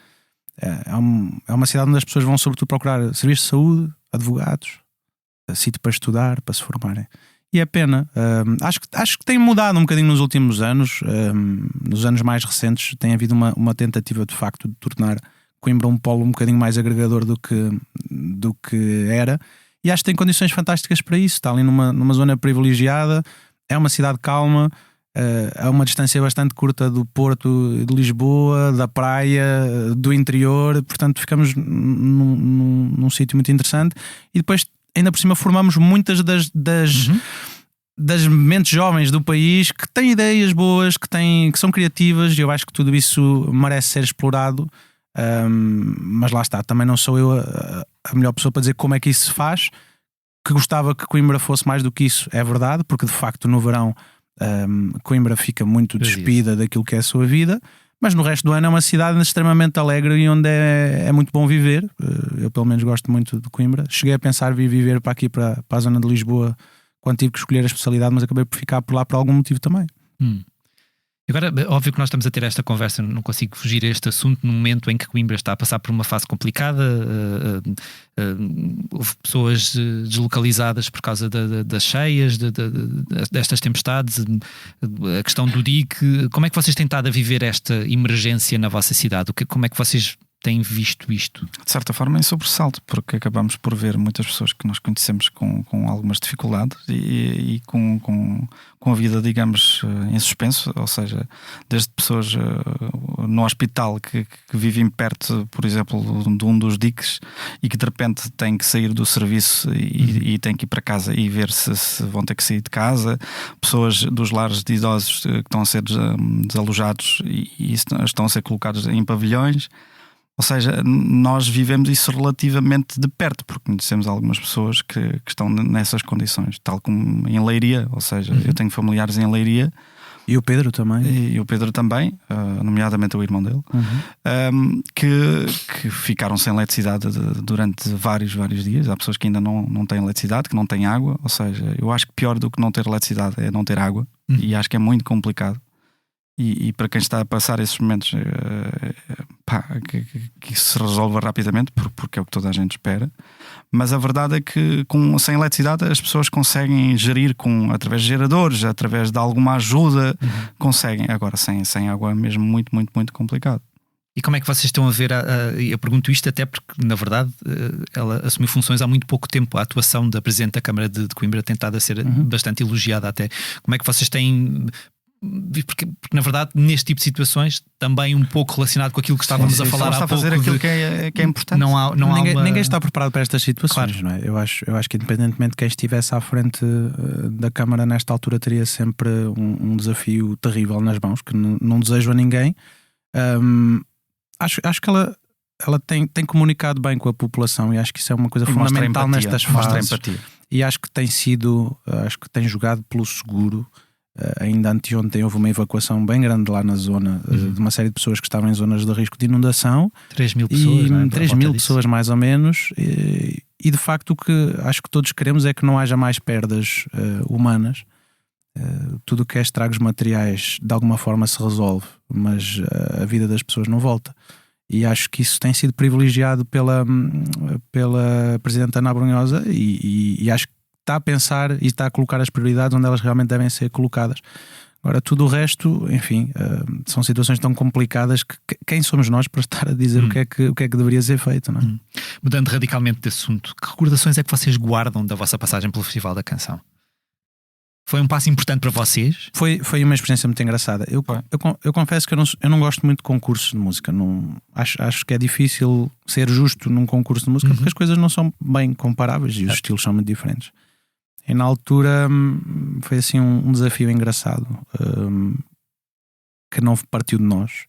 Speaker 2: É uma cidade onde as pessoas vão sobretudo procurar serviços de saúde, advogados, sítio para estudar, para se formarem. E é pena. Acho que tem mudado um bocadinho nos últimos anos. Nos anos mais recentes tem havido uma tentativa de facto de tornar Coimbra um polo um bocadinho mais agregador do que era. E acho que tem condições fantásticas para isso. Está ali numa zona privilegiada, é uma cidade calma, a uma distância bastante curta do Porto, de Lisboa, da praia, do interior. Portanto, ficamos num sítio muito interessante. E depois, ainda por cima, formamos muitas das mentes jovens do país que têm ideias boas, que são criativas, e eu acho que tudo isso merece ser explorado. Mas lá está, também não sou eu a melhor pessoa para dizer como é que isso se faz. Que gostava que Coimbra fosse mais do que isso, é verdade, porque de facto no verão Coimbra fica muito despida daquilo que é a sua vida, mas no resto do ano é uma cidade extremamente alegre e onde é muito bom viver. Eu pelo menos gosto muito de Coimbra. Cheguei a pensar vir viver para aqui, para a zona de Lisboa, quando tive que escolher a especialidade, mas acabei por ficar por lá por algum motivo também.
Speaker 1: Agora, óbvio que nós estamos a ter esta conversa, não consigo fugir a este assunto no momento em que Coimbra está a passar por uma fase complicada. Houve pessoas deslocalizadas por causa das cheias, destas tempestades, a questão do DIC. Como é que vocês têm estado a viver esta emergência na vossa cidade? Como é que vocês têm visto isto?
Speaker 3: De certa forma em sobressalto, porque acabamos por ver muitas pessoas que nós conhecemos com algumas dificuldades e com a vida, digamos, em suspenso, ou seja, desde pessoas no hospital que vivem perto, por exemplo, de um dos diques e que de repente têm que sair do serviço e têm que ir para casa e ver se vão ter que sair de casa, pessoas dos lares de idosos que estão a ser desalojados e estão a ser colocados em pavilhões. Ou seja, nós vivemos isso relativamente de perto, porque conhecemos algumas pessoas que estão nessas condições, tal como em Leiria. Ou seja, eu tenho familiares em Leiria.
Speaker 2: E o Pedro também.
Speaker 3: E o Pedro também, nomeadamente o irmão dele, que ficaram sem eletricidade durante vários dias. Há pessoas que ainda não têm eletricidade, que não têm água. Ou seja, eu acho que pior do que não ter eletricidade é não ter água. E acho que é muito complicado. E para quem está a passar esses momentos, que isso se resolva rapidamente, porque é o que toda a gente espera. Mas a verdade é que sem eletricidade as pessoas conseguem gerir através de geradores, através de alguma ajuda, conseguem. Agora sem água é mesmo muito, muito, muito complicado.
Speaker 1: E como é que vocês estão a ver? Eu pergunto isto até porque, na verdade, ela assumiu funções há muito pouco tempo. A atuação da Presidente da Câmara de Coimbra tem estado a ser bastante elogiada até. Como é que vocês têm... Porque na verdade neste tipo de situações também um pouco relacionado com aquilo que estávamos a falar há pouco,
Speaker 3: fazer aquilo que é importante.
Speaker 2: Ninguém está preparado para estas situações, claro. Não é? Eu acho que independentemente de quem estivesse à frente da Câmara nesta altura teria sempre um desafio terrível nas mãos, que não desejo a ninguém. Acho que ela tem comunicado bem com a população e acho que isso é uma coisa fundamental nestas fases. E acho que tem jogado pelo seguro. Ainda anteontem houve uma evacuação bem grande lá na zona, de uma série de pessoas que estavam em zonas de risco de inundação.
Speaker 1: 3.000 pessoas, não é?
Speaker 2: 3.000 pessoas mais ou menos, e de facto o que acho que todos queremos é que não haja mais perdas humanas. Tudo o que é estragos materiais de alguma forma se resolve, mas a vida das pessoas não volta. E acho que isso tem sido privilegiado pela Presidente Ana Abrunhosa e acho que está a pensar e está a colocar as prioridades onde elas realmente devem ser colocadas. Agora, tudo o resto, enfim, são situações tão complicadas que quem somos nós para estar a dizer o que é que deveria ser feito, não é?
Speaker 1: Mudando radicalmente de assunto, que recordações é que vocês guardam da vossa passagem pelo Festival da Canção? Foi um passo importante para vocês?
Speaker 2: Foi uma experiência muito engraçada. Eu confesso que eu não gosto muito de concursos de música. Acho que é difícil ser justo num concurso de música porque as coisas não são bem comparáveis e os estilos são muito diferentes. E na altura foi assim um desafio engraçado, que não partiu de nós,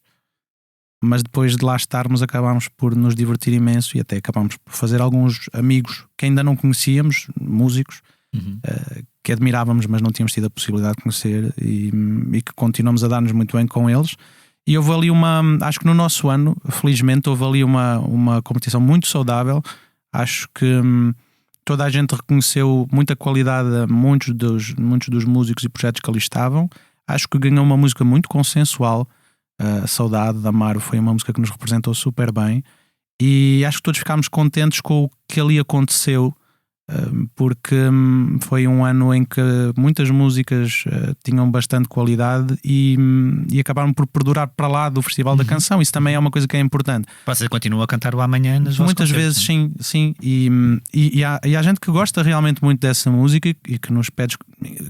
Speaker 2: mas depois de lá estarmos acabámos por nos divertir imenso e até acabámos por fazer alguns amigos que ainda não conhecíamos, músicos, que admirávamos mas não tínhamos tido a possibilidade de conhecer e que continuamos a dar-nos muito bem com eles. E houve ali acho que no nosso ano, felizmente, houve ali uma competição muito saudável. Acho que toda a gente reconheceu muita qualidade a muitos dos músicos e projetos que ali estavam. Acho que ganhou uma música muito consensual. Saudade da Amaro foi uma música que nos representou super bem. E acho que todos ficámos contentes com o que ali aconteceu, porque foi um ano em que muitas músicas tinham bastante qualidade e acabaram por perdurar para lá do Festival da Canção. Isso também é uma coisa que é importante.
Speaker 1: Você continua a cantar o Amanhã nas
Speaker 2: muitas vezes, sim. E há gente que gosta realmente muito dessa música e que nos pede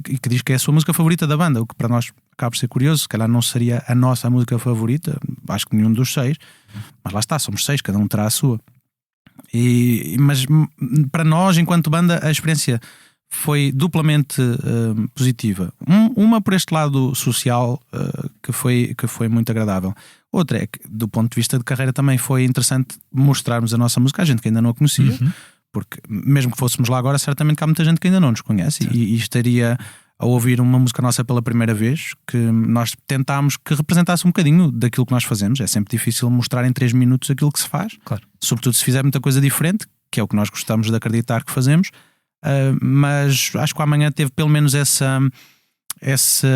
Speaker 2: e que diz que é a sua música favorita da banda, o que para nós acaba por ser curioso. Se calhar não seria a nossa música favorita, acho que nenhum dos 6, mas lá está, somos 6, cada um terá a sua. Mas para nós, enquanto banda, a experiência foi duplamente positiva. Uma por este lado social, que foi muito agradável. Outra é que, do ponto de vista de carreira, também foi interessante mostrarmos a nossa música à gente que ainda não a conhecia, porque mesmo que fôssemos lá agora, certamente que há muita gente que ainda não nos conhece e estaria a ouvir uma música nossa pela primeira vez, que nós tentámos que representasse um bocadinho daquilo que nós fazemos. É sempre difícil mostrar em 3 minutos aquilo que se faz,
Speaker 1: claro.
Speaker 2: Sobretudo se fizer muita coisa diferente, que é o que nós gostamos de acreditar que fazemos. mas acho que o Amanhã teve pelo menos esse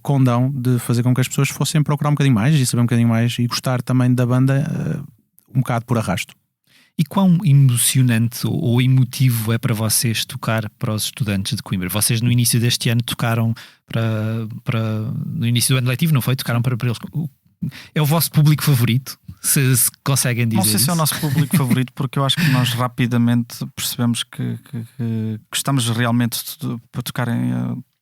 Speaker 2: condão de fazer com que as pessoas fossem procurar um bocadinho mais e saber um bocadinho mais e gostar também da banda um bocado por arrasto.
Speaker 1: E quão emocionante ou emotivo é para vocês tocar para os estudantes de Coimbra? Vocês no início deste ano tocaram no início do ano letivo, não foi? Tocaram para eles. É o vosso público favorito? Se conseguem dizer.
Speaker 3: Não sei se é o nosso público favorito, porque eu acho que nós rapidamente percebemos que estamos realmente para tocar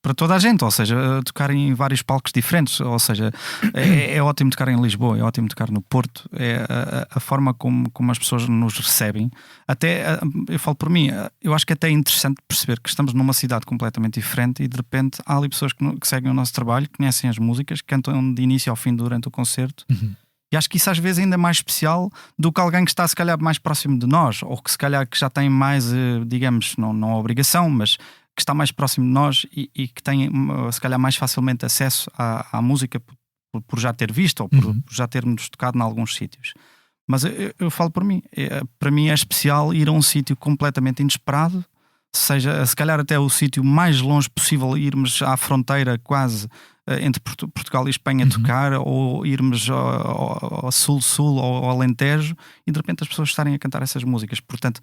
Speaker 3: para toda a gente, ou seja, tocar em vários palcos diferentes, ou seja, é ótimo tocar em Lisboa, é ótimo tocar no Porto, é a forma como as pessoas nos recebem. Até, eu falo por mim, eu acho que até é interessante perceber que estamos numa cidade completamente diferente e de repente há ali pessoas que seguem o nosso trabalho, conhecem as músicas, cantam de início ao fim durante o concerto. E acho que isso às vezes é ainda mais especial do que alguém que está se calhar mais próximo de nós, ou que se calhar que já tem mais, digamos, não a obrigação, mas que está mais próximo de nós e que tem se calhar mais facilmente acesso à música por já ter visto ou por já termos tocado em alguns sítios. Mas eu falo por mim, para mim é especial ir a um sítio completamente inesperado, seja se calhar até o sítio mais longe possível, irmos à fronteira quase entre Portugal e Espanha tocar, ou irmos ao sul-sul ou ao Alentejo, e de repente as pessoas estarem a cantar essas músicas. Portanto,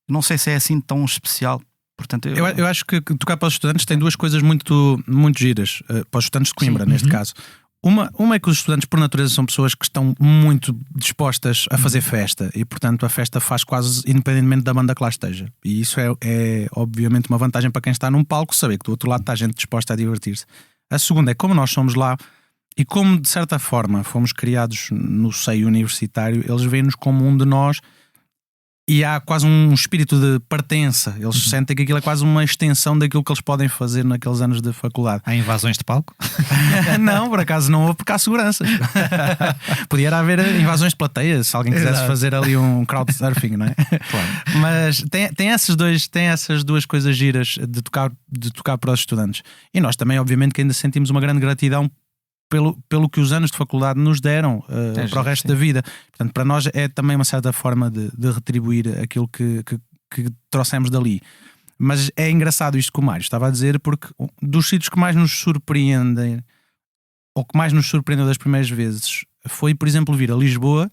Speaker 3: não sei se é assim tão especial. Portanto,
Speaker 2: eu acho que tocar para os estudantes tem duas coisas muito, muito giras, para os estudantes de Coimbra, neste caso. Uma é que os estudantes, por natureza, são pessoas que estão muito dispostas a fazer festa, e portanto a festa faz quase independentemente da banda que lá esteja. E isso é obviamente uma vantagem para quem está num palco, saber que do outro lado está a gente disposta a divertir-se. A segunda é como nós somos lá e como de certa forma fomos criados no seio universitário, eles veem-nos como um de nós. E há quase um espírito de pertença. Eles sentem que aquilo é quase uma extensão daquilo que eles podem fazer naqueles anos de faculdade.
Speaker 1: Há invasões de palco?
Speaker 2: Não, por acaso não houve, porque há seguranças. Podia haver invasões de plateia se alguém quisesse fazer ali um crowdsurfing, não é? Claro. Mas tem essas duas coisas giras de tocar para os estudantes. E nós também, obviamente, que ainda sentimos uma grande gratidão pelo que os anos de faculdade nos deram para o resto da vida. Portanto, para nós é também uma certa forma de retribuir aquilo que trouxemos dali. Mas é engraçado isto que o Mário estava a dizer, porque dos sítios que mais nos surpreendem, ou que mais nos surpreendeu das primeiras vezes, foi, por exemplo, vir a Lisboa,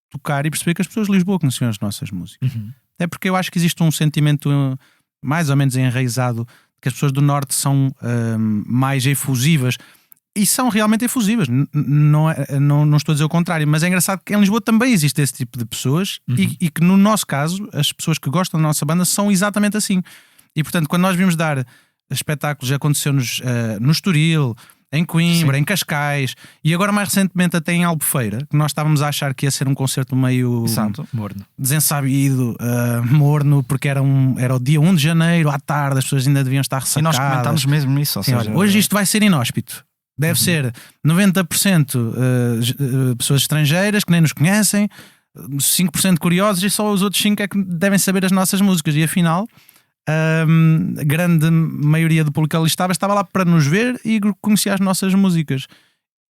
Speaker 2: tocar e perceber que as pessoas de Lisboa conheciam as nossas músicas. É porque eu acho que existe um sentimento mais ou menos enraizado que as pessoas do Norte são mais efusivas. E são realmente efusivas, não estou a dizer o contrário, mas é engraçado que em Lisboa também existe esse tipo de pessoas e que no nosso caso, as pessoas que gostam da nossa banda são exatamente assim. E portanto, quando nós vimos dar espetáculos, aconteceu-nos no Estoril, em Coimbra, em Cascais e agora mais recentemente até em Albufeira, que nós estávamos a achar que ia ser um concerto meio
Speaker 1: morno,
Speaker 2: desensabido, morno, porque era o dia 1 de janeiro à tarde, as pessoas ainda deviam estar ressacadas.
Speaker 3: E nós comentámos mesmo isso, ou seja,
Speaker 2: olha, hoje isto vai ser inóspito. Deve ser 90% pessoas estrangeiras que nem nos conhecem, 5% curiosos e só os outros 5% é que devem saber as nossas músicas. E afinal, a grande maioria do público que ali estava lá para nos ver e conhecia as nossas músicas.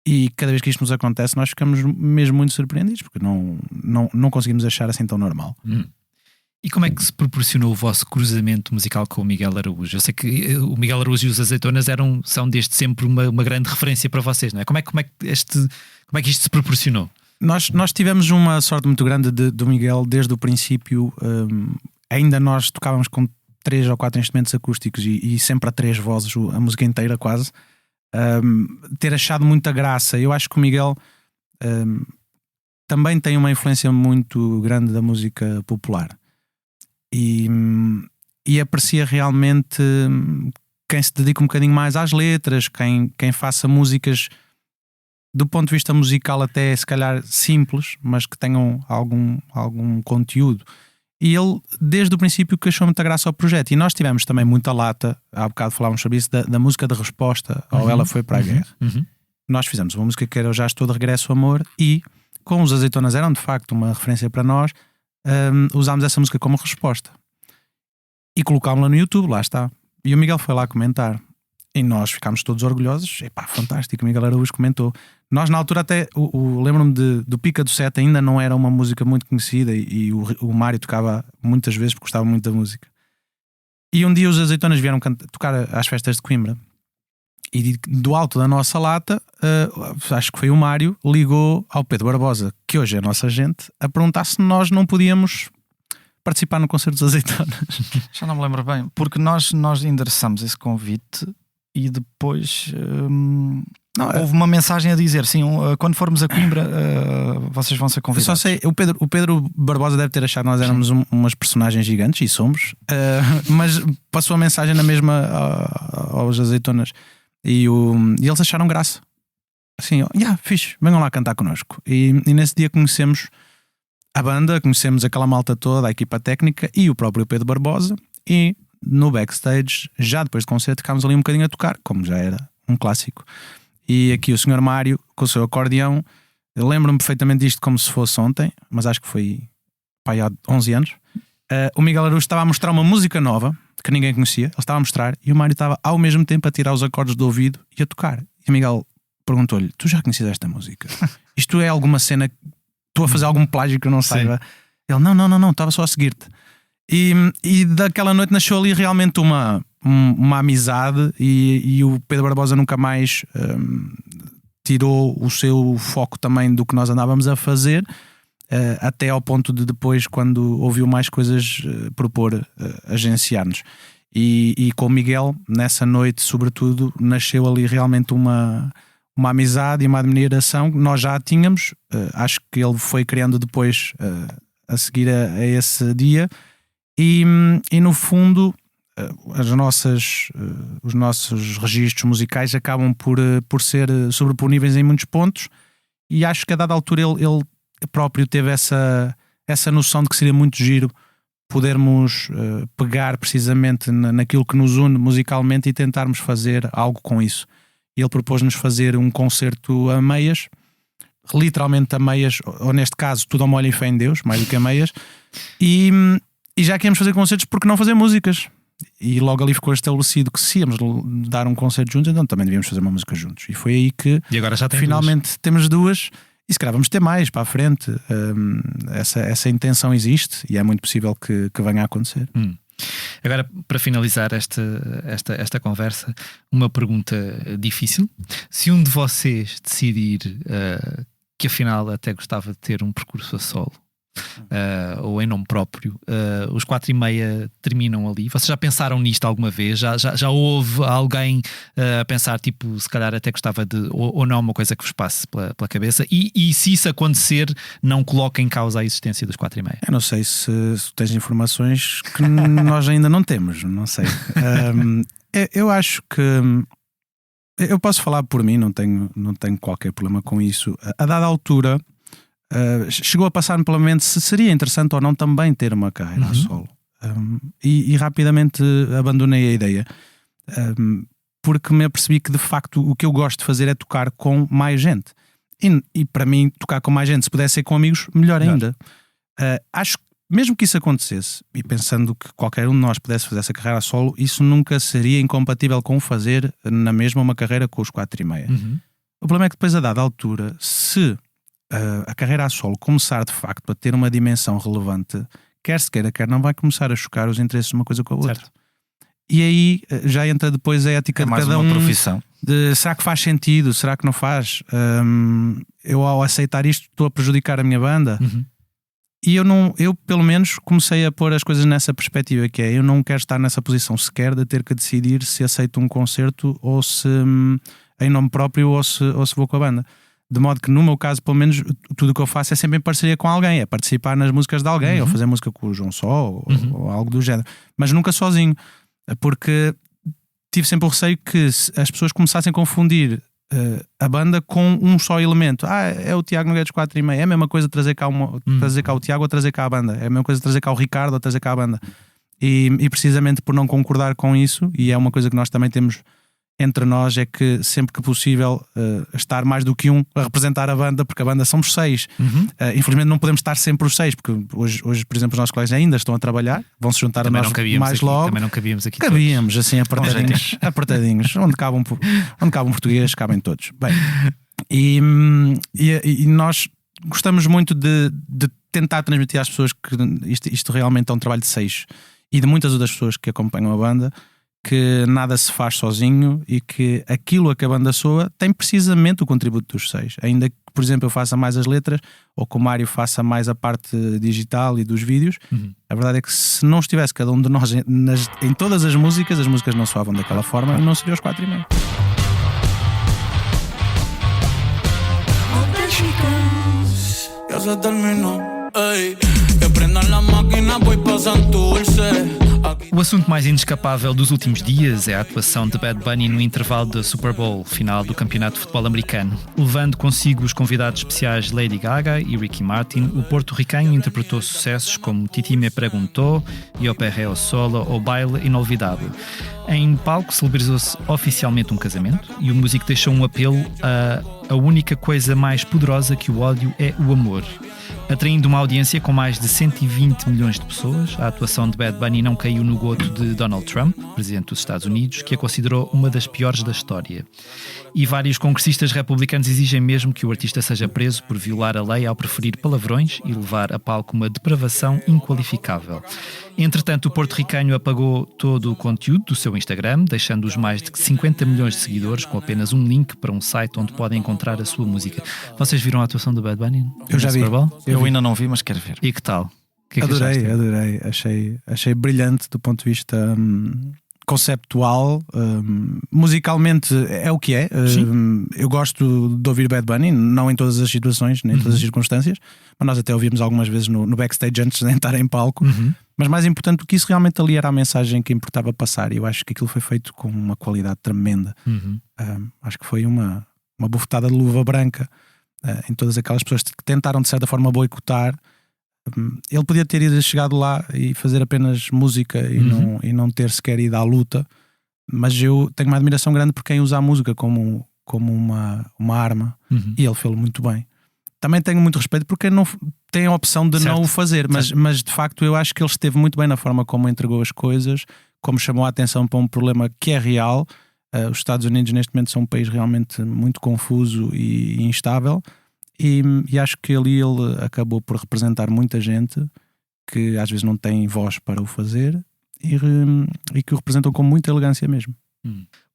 Speaker 2: E cada vez que isto nos acontece, nós ficamos mesmo muito surpreendidos, porque não conseguimos achar assim tão normal.
Speaker 1: E como é que se proporcionou o vosso cruzamento musical com o Miguel Araújo? Eu sei que o Miguel Araújo e os Azeitonas são desde sempre uma grande referência para vocês, não é? Como é que isto se proporcionou?
Speaker 2: Nós tivemos uma sorte muito grande do Miguel desde o princípio. Ainda nós tocávamos com 3 ou 4 instrumentos acústicos e sempre a 3 vozes, a música inteira quase. Ter achado muita graça. Eu acho que o Miguel também tem uma influência muito grande da música popular. E aprecia realmente quem se dedica um bocadinho mais às letras, quem faça músicas do ponto de vista musical até se calhar simples, mas que tenham algum conteúdo. E ele desde o princípio que achou muita graça ao projeto. E nós tivemos também muita lata, há bocado falávamos sobre isso, da música de resposta ao Ela Foi para a Guerra. Nós fizemos uma música que era o Já Estou de Regresso Amor, e com os Azeitonas eram de facto uma referência para nós. Usámos essa música como resposta e colocámos-la no YouTube, lá está. E o Miguel foi lá comentar e nós ficámos todos orgulhosos. Epá, fantástico, o Miguel Araújo comentou. Nós na altura até, lembro-me do Pica do Sete, ainda não era uma música muito conhecida e o Mário tocava muitas vezes porque gostava muito da música. E um dia os Azeitonas vieram tocar às festas de Coimbra. E do alto da nossa lata, acho que foi o Mário, ligou ao Pedro Barbosa, que hoje é a nossa gente, a perguntar se nós não podíamos participar no concerto dos Azeitonas.
Speaker 3: Já não me lembro bem, porque nós endereçamos esse convite e depois houve uma mensagem a dizer: sim, quando formos a Coimbra, vocês vão ser convidados.
Speaker 2: Eu só sei, o Pedro Barbosa deve ter achado que nós éramos umas personagens gigantes, e somos, mas passou a mensagem na mesma aos Azeitonas. E eles acharam graça. Assim, fixe, venham lá cantar connosco. E nesse dia conhecemos a banda, conhecemos aquela malta toda, a equipa técnica e o próprio Pedro Barbosa. E no backstage, já depois do concerto, ficámos ali um bocadinho a tocar, como já era um clássico. E aqui o Sr. Mário, com o seu acordeão, eu lembro-me perfeitamente disto como se fosse ontem, mas acho que foi há 11 anos. O Miguel Araújo estava a mostrar uma música nova que ninguém conhecia, ele estava a mostrar, e o Mário estava ao mesmo tempo a tirar os acordes do ouvido e a tocar. E o Miguel perguntou-lhe: tu já conheces esta música? Isto é alguma cena, estou a fazer algum plágio que eu não saiba? Ele: não, estava só a seguir-te. E daquela noite nasceu ali realmente uma amizade, e o Pedro Barbosa nunca mais tirou o seu foco também do que nós andávamos a fazer, até ao ponto de depois, quando ouviu mais coisas, propor agenciar-nos. E com o Miguel, nessa noite sobretudo, nasceu ali realmente uma amizade e uma admiração que nós já tínhamos. Acho que ele foi criando depois, a seguir a esse dia, e no fundo os nossos registros musicais acabam por ser sobreponíveis em muitos pontos, e acho que a dada altura ele próprio teve essa noção de que seria muito giro podermos pegar precisamente naquilo que nos une musicalmente e tentarmos fazer algo com isso. E ele propôs-nos fazer um concerto a meias, literalmente a meias, ou neste caso tudo ao molho e fé em Deus, mais do que a meias, e já que íamos fazer concertos, porque não fazer músicas? E logo ali ficou estabelecido que se íamos dar um concerto juntos, então também devíamos fazer uma música juntos. E foi aí que
Speaker 1: e agora já
Speaker 2: finalmente temos duas. E se calhar vamos ter mais para a frente. Essa intenção existe e é muito possível que venha a acontecer.
Speaker 1: Agora, para finalizar esta conversa, uma pergunta difícil. Se um de vocês decidir que afinal até gostava de ter um percurso a solo, ou em nome próprio, os 4:30 terminam ali. Vocês já pensaram nisto alguma vez? Já houve alguém a pensar, tipo, se calhar até gostava de, ou não, uma coisa que vos passe pela cabeça? E se isso acontecer, não coloca em causa a existência dos 4:30?
Speaker 2: Eu não sei se tens informações que nós ainda não temos, não sei. Eu acho que eu posso falar por mim, não tenho qualquer problema com isso. A dada altura, chegou a passar-me pela mente se seria interessante ou não também ter uma carreira a solo, e rapidamente abandonei a ideia, porque me apercebi que de facto o que eu gosto de fazer é tocar com mais gente, e para mim tocar com mais gente, se pudesse ser com amigos, melhor ainda. Acho que mesmo que isso acontecesse, e pensando que qualquer um de nós pudesse fazer essa carreira a solo, isso nunca seria incompatível com fazer na mesma uma carreira com os 4:30. O problema é que depois, a dada altura, se a carreira a solo começar de facto a ter uma dimensão relevante, quer se queira, quer não, vai começar a chocar os interesses de uma coisa com a outra. Certo. E aí já entra depois a ética de cada um,
Speaker 3: profissão.
Speaker 2: Será que faz sentido? Será que não faz? Eu, ao aceitar isto, estou a prejudicar a minha banda. E eu pelo menos comecei a pôr as coisas nessa perspectiva, que é: eu não quero estar nessa posição sequer de ter que decidir se aceito um concerto ou se em nome próprio ou se vou com a banda. De modo que, no meu caso, pelo menos, tudo o que eu faço é sempre em parceria com alguém, é participar nas músicas de alguém, ou fazer música com o João Só, ou algo do género, mas nunca sozinho, porque tive sempre o receio que as pessoas começassem a confundir a banda com um só elemento. É o Tiago Nogueira dos 4:30, é a mesma coisa trazer cá o Tiago ou trazer cá a banda, é a mesma coisa trazer cá o Ricardo ou trazer cá a banda. E precisamente por não concordar com isso, e é uma coisa que nós também temos entre nós, é que sempre que possível estar mais do que um a representar a banda, porque a banda somos 6. Infelizmente não podemos estar sempre os 6, porque hoje, por exemplo, os nossos colegas ainda estão a trabalhar, vão se juntar
Speaker 1: também
Speaker 2: a nós mais logo.
Speaker 1: Também não cabíamos aqui.
Speaker 2: Cabíamos todos, assim, apertadinhos. Onde cabe um português, cabem todos. Bem, e nós gostamos muito de tentar transmitir às pessoas que isto realmente é um trabalho de 6. e de muitas outras pessoas que acompanham a banda, que nada se faz sozinho e que aquilo a que a banda soa tem precisamente o contributo dos 6. Ainda que, por exemplo, eu faça mais as letras ou que o Mário faça mais a parte digital e dos vídeos, a verdade é que se não estivesse cada um de nós em todas as músicas não soavam daquela forma e não seriam os 4,5.
Speaker 6: Ya se terminó, ey. Que prendan la máquina, voy pa Santurce.
Speaker 1: O assunto mais inescapável dos últimos dias é a atuação de Bad Bunny no intervalo da Super Bowl, final do Campeonato de Futebol Americano. Levando consigo os convidados especiais Lady Gaga e Ricky Martin, o porto-riquenho interpretou sucessos como Titi Me Preguntou, Yo Perreo Solo ou Baile Inolvidável. Em palco celebrizou-se oficialmente um casamento e o músico deixou um apelo a única coisa mais poderosa que o ódio é o amor. Atraindo uma audiência com mais de 120 milhões de pessoas, a atuação de Bad Bunny não caiu no goto de Donald Trump, presidente dos Estados Unidos, que a considerou uma das piores da história. E vários congressistas republicanos exigem mesmo que o artista seja preso por violar a lei ao preferir palavrões e levar a palco uma depravação inqualificável. Entretanto, o porto-riquenho apagou todo o conteúdo do seu Instagram, deixando os mais de 50 milhões de seguidores com apenas um link para um site onde podem encontrar a sua música. Vocês viram a atuação do Bad Bunny?
Speaker 2: Eu já vi.
Speaker 3: Eu ainda não vi, mas quero ver.
Speaker 1: E que tal?
Speaker 2: Adorei. Achei brilhante do ponto de vista conceptual. Musicalmente é o que é. Eu gosto de ouvir Bad Bunny, não em todas as situações, nem em todas as circunstâncias, mas nós até ouvimos algumas vezes no backstage antes de entrar em palco. Mas mais importante do que isso, realmente ali era a mensagem que importava passar, e eu acho que aquilo foi feito com uma qualidade tremenda. Acho que foi uma bufetada de luva branca em todas aquelas pessoas que tentaram de certa forma boicotar. Ele podia ter chegado lá e fazer apenas música e não ter sequer ido à luta, mas eu tenho uma admiração grande por quem usa a música como uma arma, e ele fez-lo muito bem. Também tenho muito respeito por quem não tem a opção de não o fazer, mas de facto eu acho que ele esteve muito bem na forma como entregou as coisas, como chamou a atenção para um problema que é real. Os Estados Unidos neste momento são um país realmente muito confuso e instável, e acho que ali ele acabou por representar muita gente que às vezes não tem voz para o fazer e que o representam com muita elegância mesmo.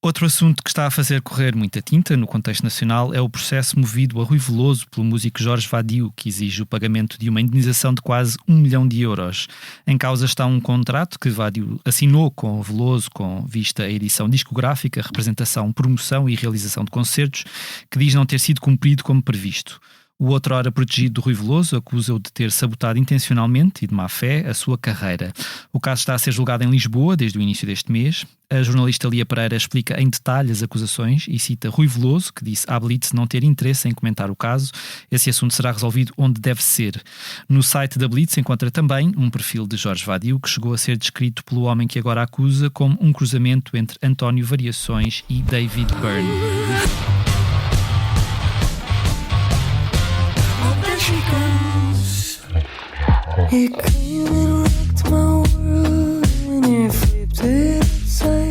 Speaker 1: Outro assunto que está a fazer correr muita tinta no contexto nacional é o processo movido a Rui Veloso pelo músico Jorge Vadio, que exige o pagamento de uma indenização de quase 1 milhão de euros. Em causa está um contrato que Vadio assinou com Veloso com vista à edição discográfica, representação, promoção e realização de concertos, que diz não ter sido cumprido como previsto. O outrora protegido do Rui Veloso acusa-o de ter sabotado intencionalmente e de má fé a sua carreira. O caso está a ser julgado em Lisboa desde o início deste mês. A jornalista Lia Pereira explica em detalhe as acusações e cita Rui Veloso, que disse à Blitz não ter interesse em comentar o caso. Esse assunto será resolvido onde deve ser. No site da Blitz encontra também um perfil de Jorge Vadio, que chegou a ser descrito pelo homem que agora acusa como um cruzamento entre António Variações e David Byrne.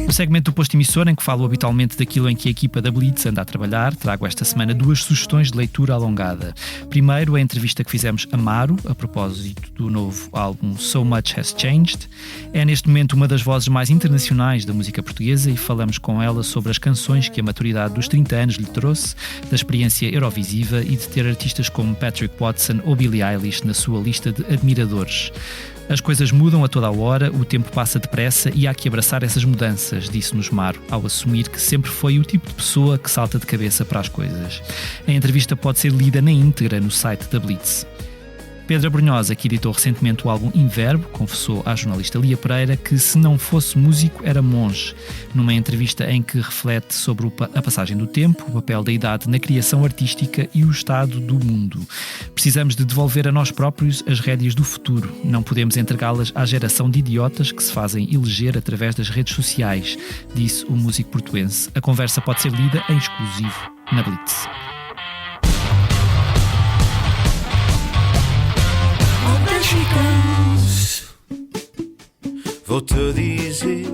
Speaker 1: No segmento do Posto Emissor, em que falo habitualmente daquilo em que a equipa da Blitz anda a trabalhar, trago esta semana 2 sugestões de leitura alongada. Primeiro, a entrevista que fizemos a Maro, a propósito do novo álbum So Much Has Changed. É neste momento uma das vozes mais internacionais da música portuguesa e falamos com ela sobre as canções que a maturidade dos 30 anos lhe trouxe, da experiência eurovisiva e de ter artistas como Patrick Watson ou Billie Eilish na sua lista de admiradores. As coisas mudam a toda a hora, o tempo passa depressa e há que abraçar essas mudanças, disse-nos Maro, ao assumir que sempre foi o tipo de pessoa que salta de cabeça para as coisas. A entrevista pode ser lida na íntegra no site da Blitz. Pedro Abrunhosa, que editou recentemente o álbum Inverbo, confessou à jornalista Lia Pereira que se não fosse músico era monge, numa entrevista em que reflete sobre a passagem do tempo, o papel da idade na criação artística e o estado do mundo. Precisamos de devolver a nós próprios as rédeas do futuro, não podemos entregá-las à geração de idiotas que se fazem eleger através das redes sociais, disse o músico portuense. A conversa pode ser lida em exclusivo na Blitz.
Speaker 6: Vou-te dizer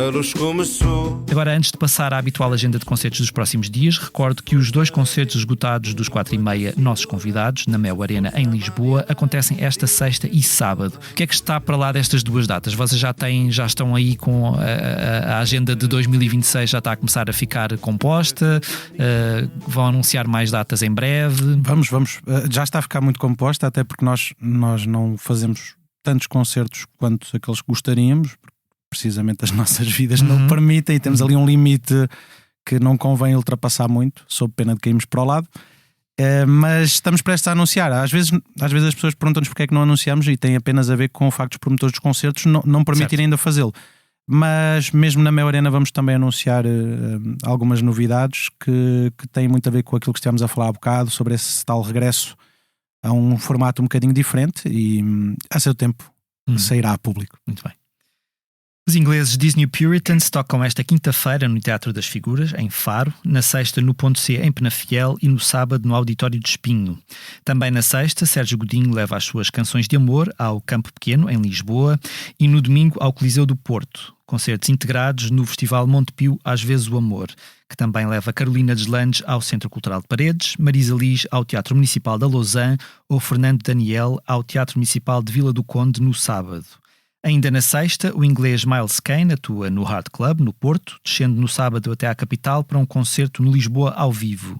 Speaker 7: a luz começou.
Speaker 1: Agora, antes de passar à habitual agenda de concertos dos próximos dias, recordo que os 2 concertos esgotados dos 4:30, nossos convidados, na Mel Arena em Lisboa, acontecem esta sexta e sábado. O que é que está para lá destas 2 datas? Vocês já estão aí com a agenda de 2026, já está a começar a ficar composta? Vão anunciar mais datas em breve?
Speaker 2: Vamos. Já está a ficar muito composta, até porque nós não fazemos tantos concertos quanto aqueles que gostaríamos, porque precisamente as nossas vidas não permitem, e temos ali um limite que não convém ultrapassar muito, sob pena de cairmos para o lado. Mas estamos prestes a anunciar. Às vezes as pessoas perguntam-nos porque é que não anunciamos, e tem apenas a ver com o facto dos promotores dos concertos não permitirem ainda fazê-lo. Mas mesmo na Mel Arena vamos também anunciar algumas novidades que têm muito a ver com aquilo que estivemos a falar há bocado, sobre esse tal regresso a um formato um bocadinho diferente, e a seu tempo sairá a público.
Speaker 1: Muito bem. Os ingleses Disney Puritans tocam esta quinta-feira no Teatro das Figuras, em Faro, na sexta no Ponto C, em Penafiel, e no sábado no Auditório de Espinho. Também na sexta, Sérgio Godinho leva as suas canções de amor ao Campo Pequeno, em Lisboa, e no domingo ao Coliseu do Porto. Concertos integrados no Festival Montepio Às Vezes o Amor, que também leva Carolina Deslandes ao Centro Cultural de Paredes, Marisa Liz ao Teatro Municipal da Lausanne ou Fernando Daniel ao Teatro Municipal de Vila do Conde no sábado. Ainda na sexta, o inglês Miles Kane atua no Hard Club, no Porto, descendo no sábado até à capital para um concerto no Lisboa ao vivo.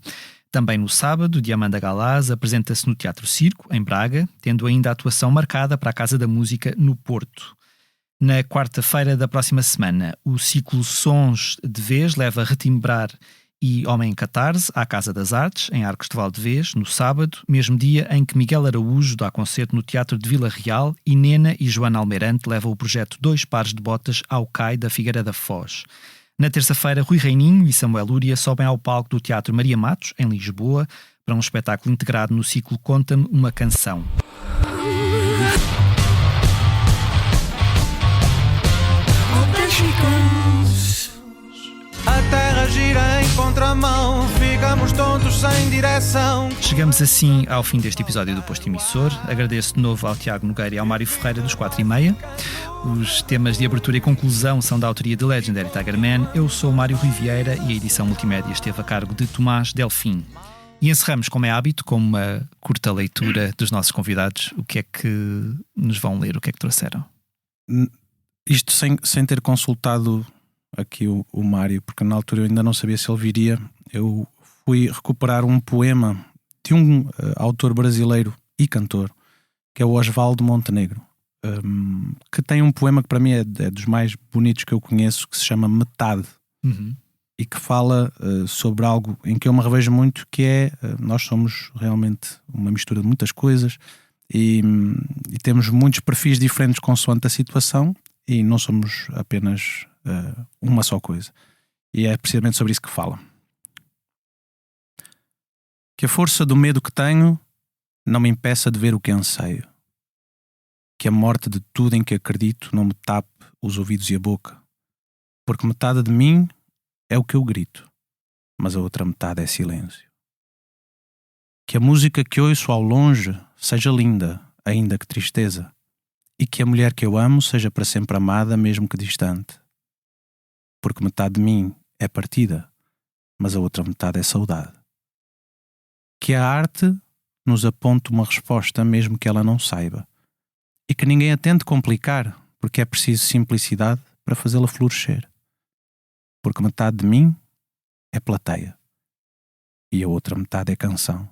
Speaker 1: Também no sábado, Diamanda Galaz apresenta-se no Teatro Circo, em Braga, tendo ainda a atuação marcada para a Casa da Música no Porto. Na quarta-feira da próxima semana, o ciclo Sons de Vez leva Retimbrar e Homem em Catarse à Casa das Artes, em Arcos de Valdevez, no sábado, mesmo dia em que Miguel Araújo dá concerto no Teatro de Vila Real, e Nena e Joana Almeirante levam o projeto 2 Pares de Botas ao CAI da Figueira da Foz. Na terça-feira, Rui Reininho e Samuel Lúria sobem ao palco do Teatro Maria Matos, em Lisboa, para um espetáculo integrado no ciclo Conta-me uma Canção.
Speaker 8: A terra gira em contramão, ficamos tontos sem direção.
Speaker 1: Chegamos assim ao fim deste episódio do Posto Emissor. Agradeço de novo ao Tiago Nogueira e ao Mário Ferreira dos 4:30. Os temas de abertura e conclusão são da autoria de Legendary Tiger Man. Eu sou o Mário Rui Vieira e a edição multimédia esteve a cargo de Tomás Delfim. E encerramos, como é hábito, com uma curta leitura dos nossos convidados. O que é que nos vão ler? O que é que trouxeram?
Speaker 2: Isto sem ter consultado aqui o Mário, porque na altura eu ainda não sabia se ele viria. Eu fui recuperar um poema de um autor brasileiro e cantor, que é o Osvaldo Montenegro, que tem um poema que para mim é dos mais bonitos que eu conheço, que se chama Metade. E que fala sobre algo em que eu me revejo muito, que é nós somos realmente uma mistura de muitas coisas e temos muitos perfis diferentes consoante a situação, e não somos apenas uma só coisa. E é precisamente sobre isso que fala. Que a força do medo que tenho não me impeça de ver o que anseio. Que a morte de tudo em que acredito não me tape os ouvidos e a boca. Porque metade de mim é o que eu grito, mas a outra metade é silêncio. Que a música que ouço ao longe seja linda, ainda que tristeza. E que a mulher que eu amo seja para sempre amada, mesmo que distante. Porque metade de mim é partida, mas a outra metade é saudade. Que a arte nos aponte uma resposta, mesmo que ela não saiba. E que ninguém a tente complicar, porque é preciso simplicidade para fazê-la florescer. Porque metade de mim é plateia e a outra metade é canção.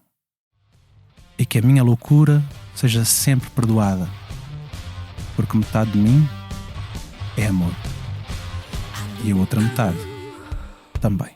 Speaker 2: E que a minha loucura seja sempre perdoada, porque metade de mim é amor e a outra metade também.